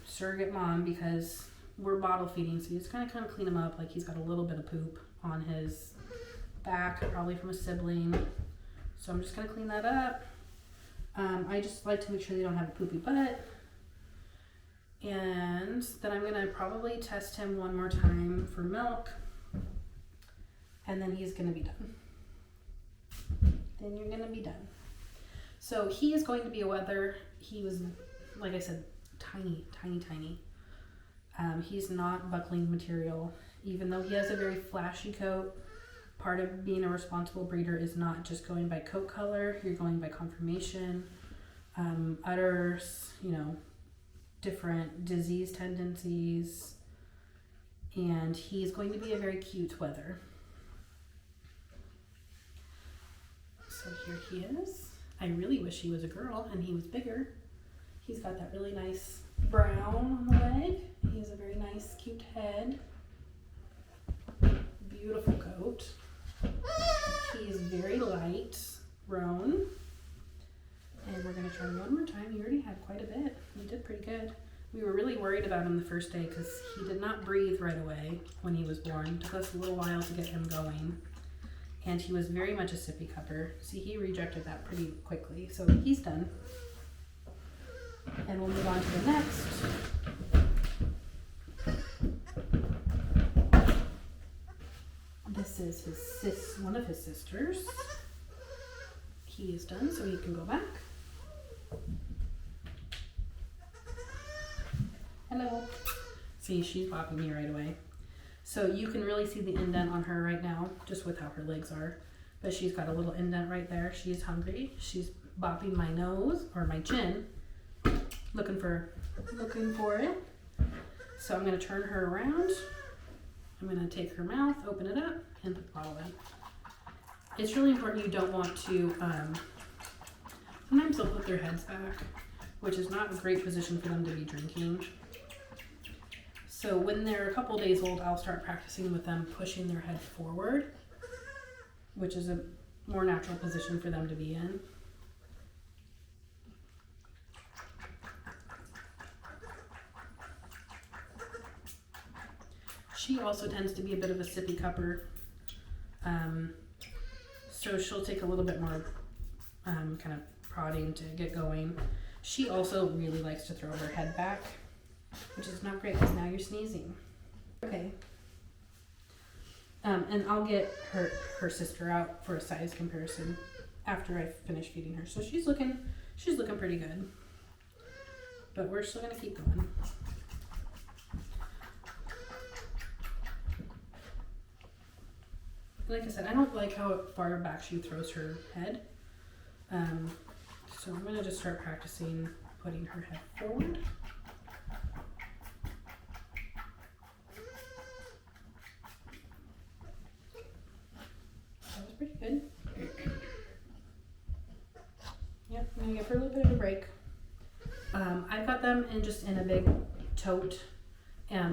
Speaker 1: surrogate mom, because we're bottle feeding. So you just kind of clean him up like he's got a little bit of poop on his back, probably from a sibling. So I'm just going to clean that up. I just like to make sure they don't have a poopy butt. And then I'm going to probably test him one more time for milk. And then he's going to be done. Then you're going to be done. So he is going to be a wether. He was, like I said, tiny. He's not buckling material. Even though he has a very flashy coat, part of being a responsible breeder is not just going by coat color. You're going by conformation, udders, different disease tendencies. And he's going to be a very cute wether. So here he is. I really wish he was a girl and he was bigger. He's got that really nice brown on the leg. He has a very nice, cute head. Beautiful coat. He is very light, roan. And we're going to try one more time. He already had quite a bit. He did pretty good. We were really worried about him the first day because he did not breathe right away when he was born. It took us a little while to get him going. And he was very much a sippy cupper. See, he rejected that pretty quickly. So he's done. And we'll move on to the next. This is one of his sisters. He is done, so he can go back. Hello. See, she's bopping me right away. So you can really see the indent on her right now, just with how her legs are. But she's got a little indent right there. She's hungry. She's bopping my nose, or my chin, looking for it. So I'm gonna turn her around. I'm gonna take her mouth, open it up, and put the bottle in. It's really important you don't want to, sometimes they'll put their heads back, which is not a great position for them to be drinking. So when they're a couple days old, I'll start practicing with them pushing their head forward, which is a more natural position for them to be in. She also tends to be a bit of a sippy cupper. So she'll take a little bit more kind of prodding to get going. She also really likes to throw her head back, which is not great because now you're sneezing. Okay. And I'll get her sister out for a size comparison after I finish feeding her. So she's looking pretty good. But we're still gonna keep going. Like I said, I don't like how far back she throws her head. So I'm gonna just start practicing putting her head forward. That was pretty good. Yep, I'm gonna give her a little bit of a break. I've got them in a big tote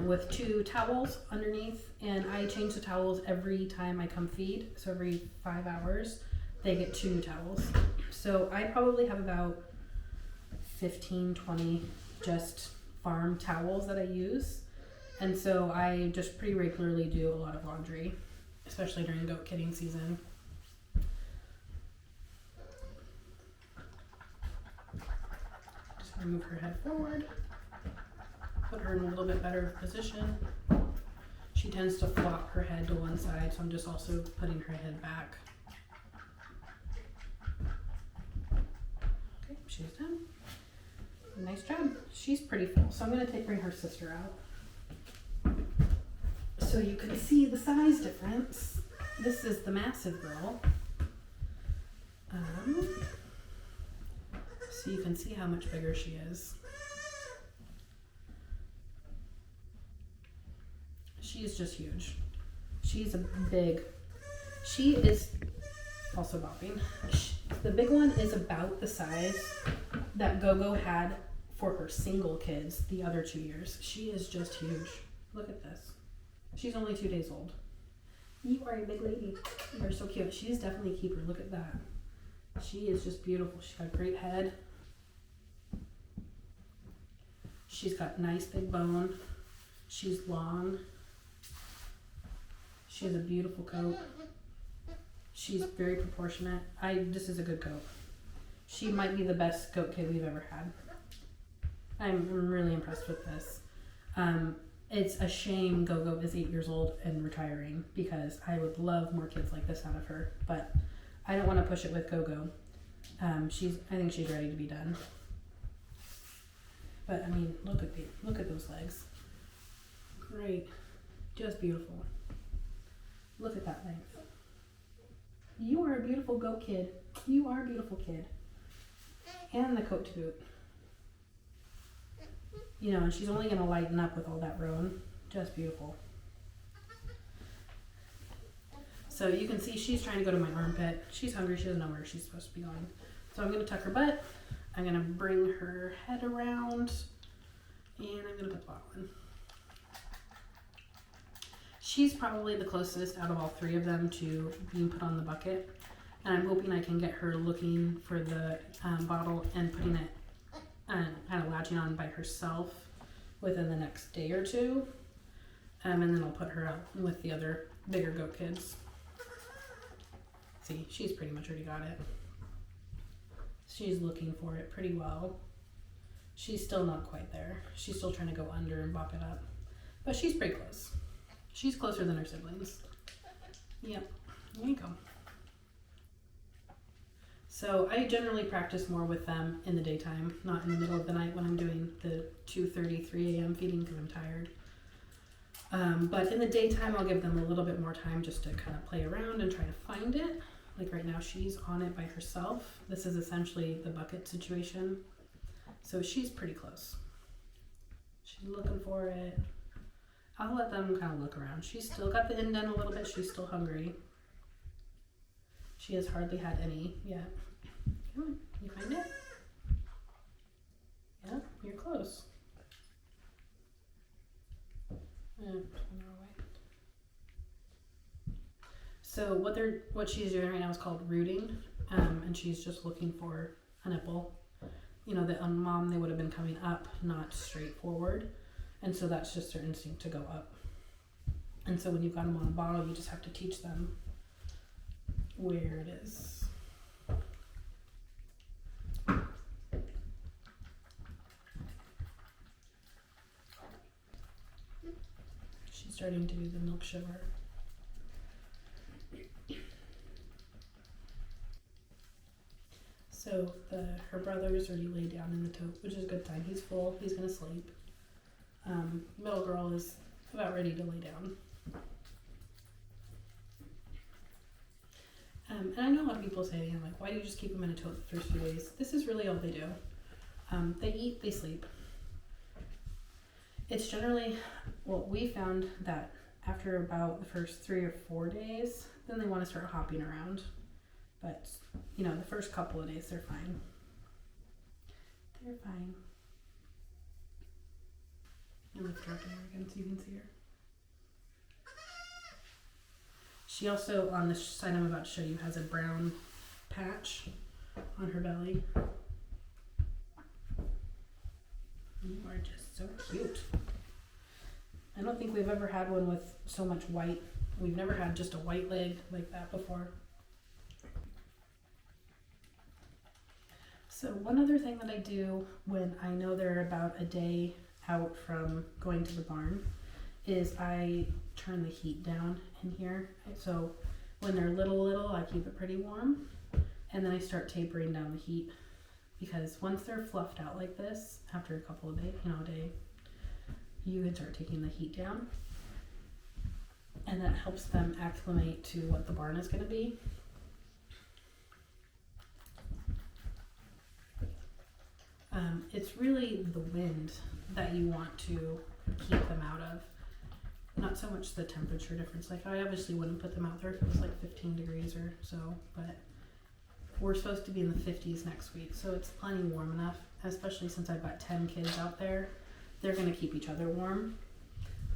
Speaker 1: with 2 towels underneath, and I change the towels every time I come feed. So every 5 hours they get 2 new towels. So I probably have about 15-20 just farm towels that I use, and so I just pretty regularly do a lot of laundry, especially during goat kidding season. Just gonna move her head forward, put her in a little bit better position. She tends to flop her head to one side, so I'm just also putting her head back. Okay, she's done. Nice job. She's pretty full, so I'm gonna bring her sister out so you can see the size difference. This is the massive girl. So you can see how much bigger she is. She is just huge. She is also bopping. The big one is about the size that Gogo had for her single kids the other 2 years. She is just huge. Look at this. She's only 2 days old. You are a big lady. You're so cute. She's definitely a keeper. Look at that. She is just beautiful. She's got a great head. She's got nice big bone. She's long. She has a beautiful coat. She's very proportionate. This is a good goat. She might be the best goat kid we've ever had. I'm really impressed with this. It's a shame Gogo is 8 years old and retiring, because I would love more kids like this out of her, but I don't want to push it with Gogo. I think she's ready to be done. But I mean, look at those legs. Great. Just beautiful. Look at that length. You are a beautiful goat kid. You are a beautiful kid. And the coat to boot. You know, and she's only going to lighten up with all that roan. Just beautiful. So you can see she's trying to go to my armpit. She's hungry. She doesn't know where she's supposed to be going. So I'm going to tuck her butt. I'm going to bring her head around. And I'm going to put the bottle in. She's probably the closest out of all 3 of them to being put on the bucket. And I'm hoping I can get her looking for the bottle and putting it kind of latching on by herself within the next day or 2. And then I'll put her out with the other bigger goat kids. See, she's pretty much already got it. She's looking for it pretty well. She's still not quite there. She's still trying to go under and bop it up. But she's pretty close. She's closer than her siblings. Yep, there you go. So I generally practice more with them in the daytime, not in the middle of the night when I'm doing the 2:30, 3 a.m. feeding because I'm tired. But in the daytime, I'll give them a little bit more time just to kind of play around and try to find it. Like right now, she's on it by herself. This is essentially the bucket situation. So she's pretty close. She's looking for it. I'll let them kind of look around. She's still got the indent a little bit. She's still hungry. She has hardly had any yet. Come on, you find it? Yeah, you're close. So what she's doing right now is called rooting, and she's just looking for a nipple. You know that on mom they would have been coming up, not straight forward, and so that's just their instinct to go up. And so when you've got them on a bottle, you just have to teach them where it is. She's starting to do the milk shiver. So her brother's already laid down in the tote, which is a good sign. He's full. He's gonna sleep. Middle girl is about ready to lay down. And I know a lot of people say, like, why do you just keep them in a tote the first few days? This is really all they do. They eat, they sleep. It's generally, well, we found that after about the first 3 or 4 days, then they want to start hopping around. But, the first couple of days, they're fine. They're fine. I'll lift her up in there again so you can see her. She also, on the side I'm about to show you, has a brown patch on her belly. You are just so cute. I don't think we've ever had one with so much white. We've never had just a white leg like that before. So one other thing that I do when I know they're about a day out from going to the barn is I turn the heat down in here. So when they're little, I keep it pretty warm, and then I start tapering down the heat, because once they're fluffed out like this, after a couple of days, a day, you can start taking the heat down, and that helps them acclimate to what the barn is going to be. It's really the wind that you want to keep them out of. Not so much the temperature difference. Like, I obviously wouldn't put them out there if it was like 15 degrees or so, but we're supposed to be in the 50s next week, so it's plenty warm enough, especially since I've got 10 kids out there. They're going to keep each other warm,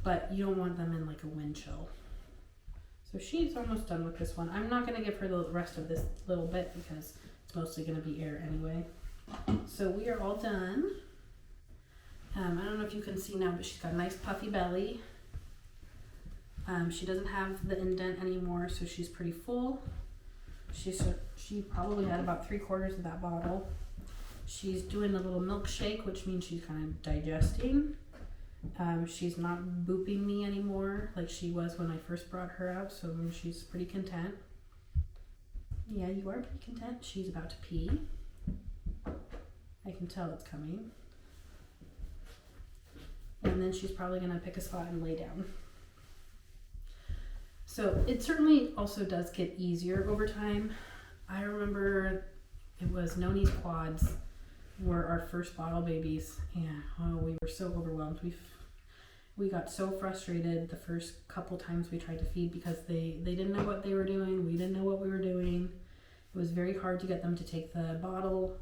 Speaker 1: but you don't want them in like a wind chill. So she's almost done with this one. I'm not going to give her the rest of this little bit because it's mostly going to be air anyway. So we are all done. I don't know if you can see now, but she's got a nice puffy belly. She doesn't have the indent anymore, so she's pretty full. She probably had about 3/4 of that bottle. She's doing a little milkshake, which means she's kind of digesting. She's not booping me anymore like she was when I first brought her out, so she's pretty content. Yeah, you are pretty content. She's about to pee. I can tell it's coming. And then she's probably going to pick a spot and lay down. So it certainly also does get easier over time. I remember it was Noni's quads were our first bottle babies, and we were so overwhelmed. We got so frustrated the first couple times we tried to feed because they didn't know what they were doing. We didn't know what we were doing. It was very hard to get them to take the bottle.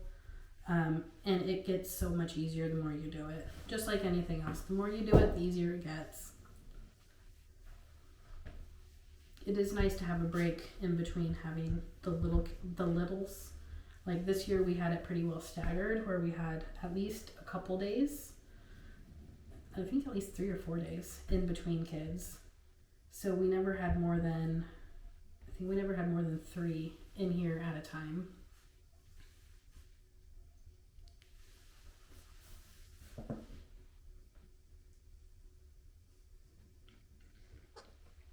Speaker 1: And it gets so much easier the more you do it. Just like anything else, the more you do it, the easier it gets. It is nice to have a break in between having the littles. Like this year we had it pretty well staggered, where we had at least a couple days, I think at least 3 or 4 days in between kids. So we never had more than 3 in here at a time.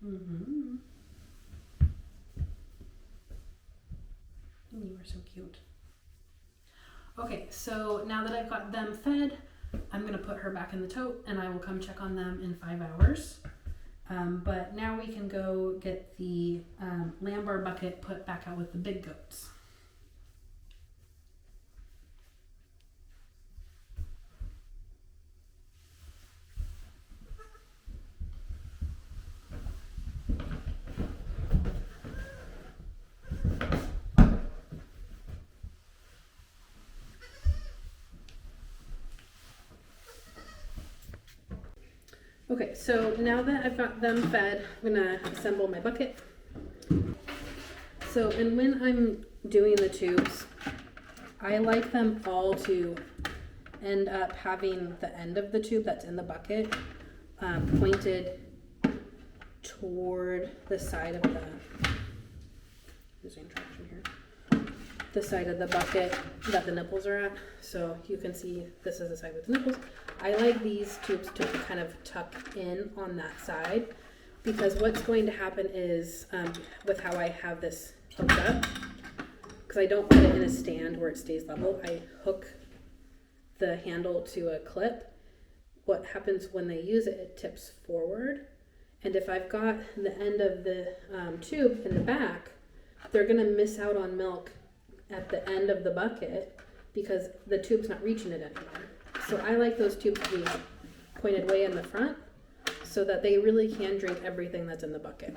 Speaker 1: Mm-hmm. You are so cute. Okay, so now that I've got them fed, I'm going to put her back in the tote and I will come check on them in 5 hours. But now we can go get the lamb bar bucket put back out with the big goats. Okay, so now that I've got them fed, I'm gonna assemble my bucket. So, and when I'm doing the tubes, I like them all to end up having the end of the tube that's in the bucket pointed toward the side of losing traction here, the side of the bucket that the nipples are at. So you can see this is the side with the nipples. I like these tubes to kind of tuck in on that side, because what's going to happen is with how I have this hooked up, because I don't put it in a stand where it stays level, I hook the handle to a clip. What happens when they use it, it tips forward. And if I've got the end of the tube in the back, they're gonna miss out on milk at the end of the bucket because the tube's not reaching it anymore. So I like those tubes to be pointed way in the front so that they really can drink everything that's in the bucket.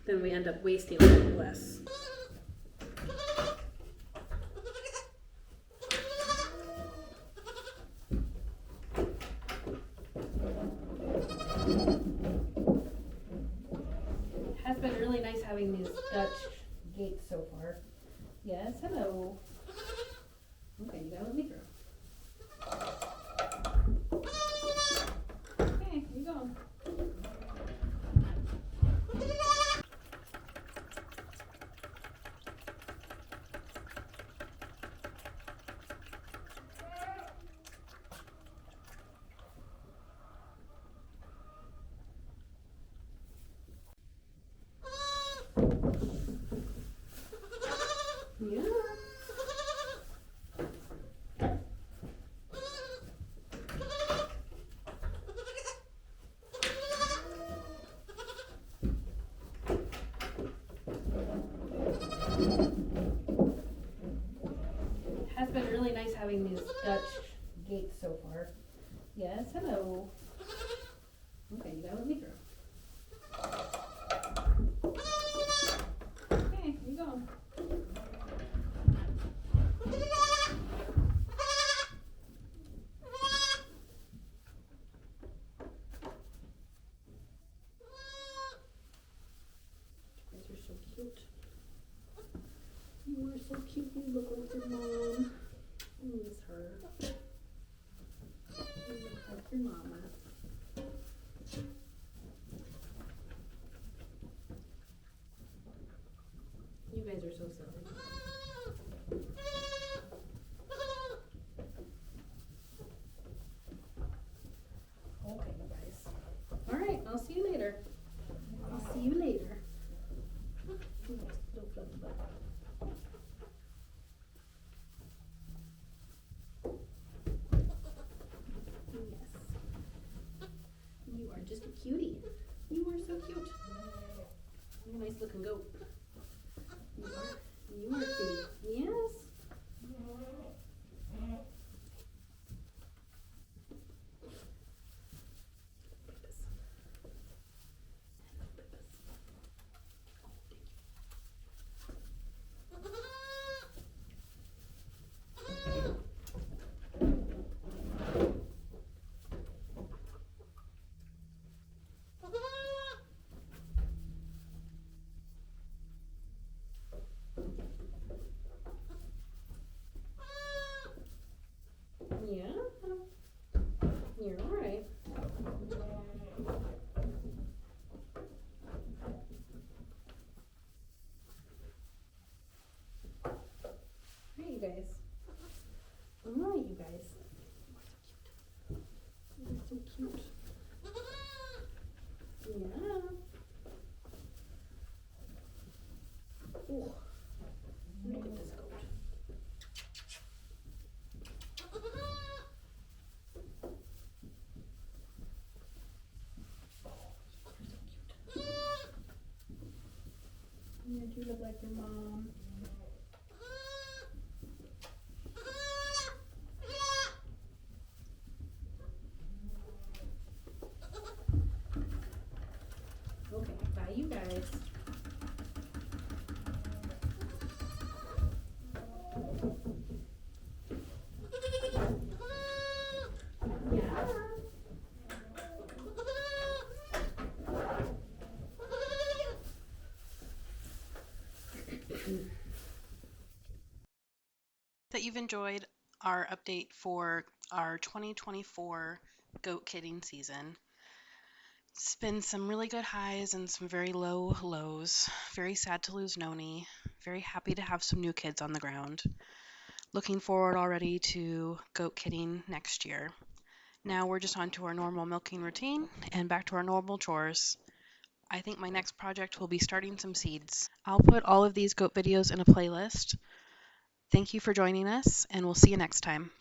Speaker 1: Then we end up wasting a little less. It has been really nice having these Dutch gates so far. Yes, hello. Okay, you gotta let me through. Okay, here you go. Yeah. It has been really nice having these Dutch gates so far. Yes, hello. Okay, you gotta let me through. Okay, here you go. You guys are so cute. You are so cute. You look like your mom. I miss her. You look like your mama. You guys are so silly. Okay, you guys. All right, I'll see you later. I'll see you later. You guys, little fluffy butt. Yes. You are just a cutie. You are so cute. You're a nice looking goat. You are. You are cutie. Yes. Pippus. Hello, Pippus. Oh, thank you. Yeah. You're all right. Hey, you guys. All right, you guys. You're so cute. Yeah. Oh, look at this goat. like your mom. Okay, bye you guys. Yeah.
Speaker 2: That you've enjoyed our update for our 2024 goat kidding season. It's been some really good highs and some very low lows. Very sad to lose Noni. Very happy to have some new kids on the ground. Looking forward already to goat kidding next year. Now we're just on to our normal milking routine and back to our normal chores. I think my next project will be starting some seeds. I'll put all of these goat videos in a playlist. Thank you for joining us, and we'll see you next time.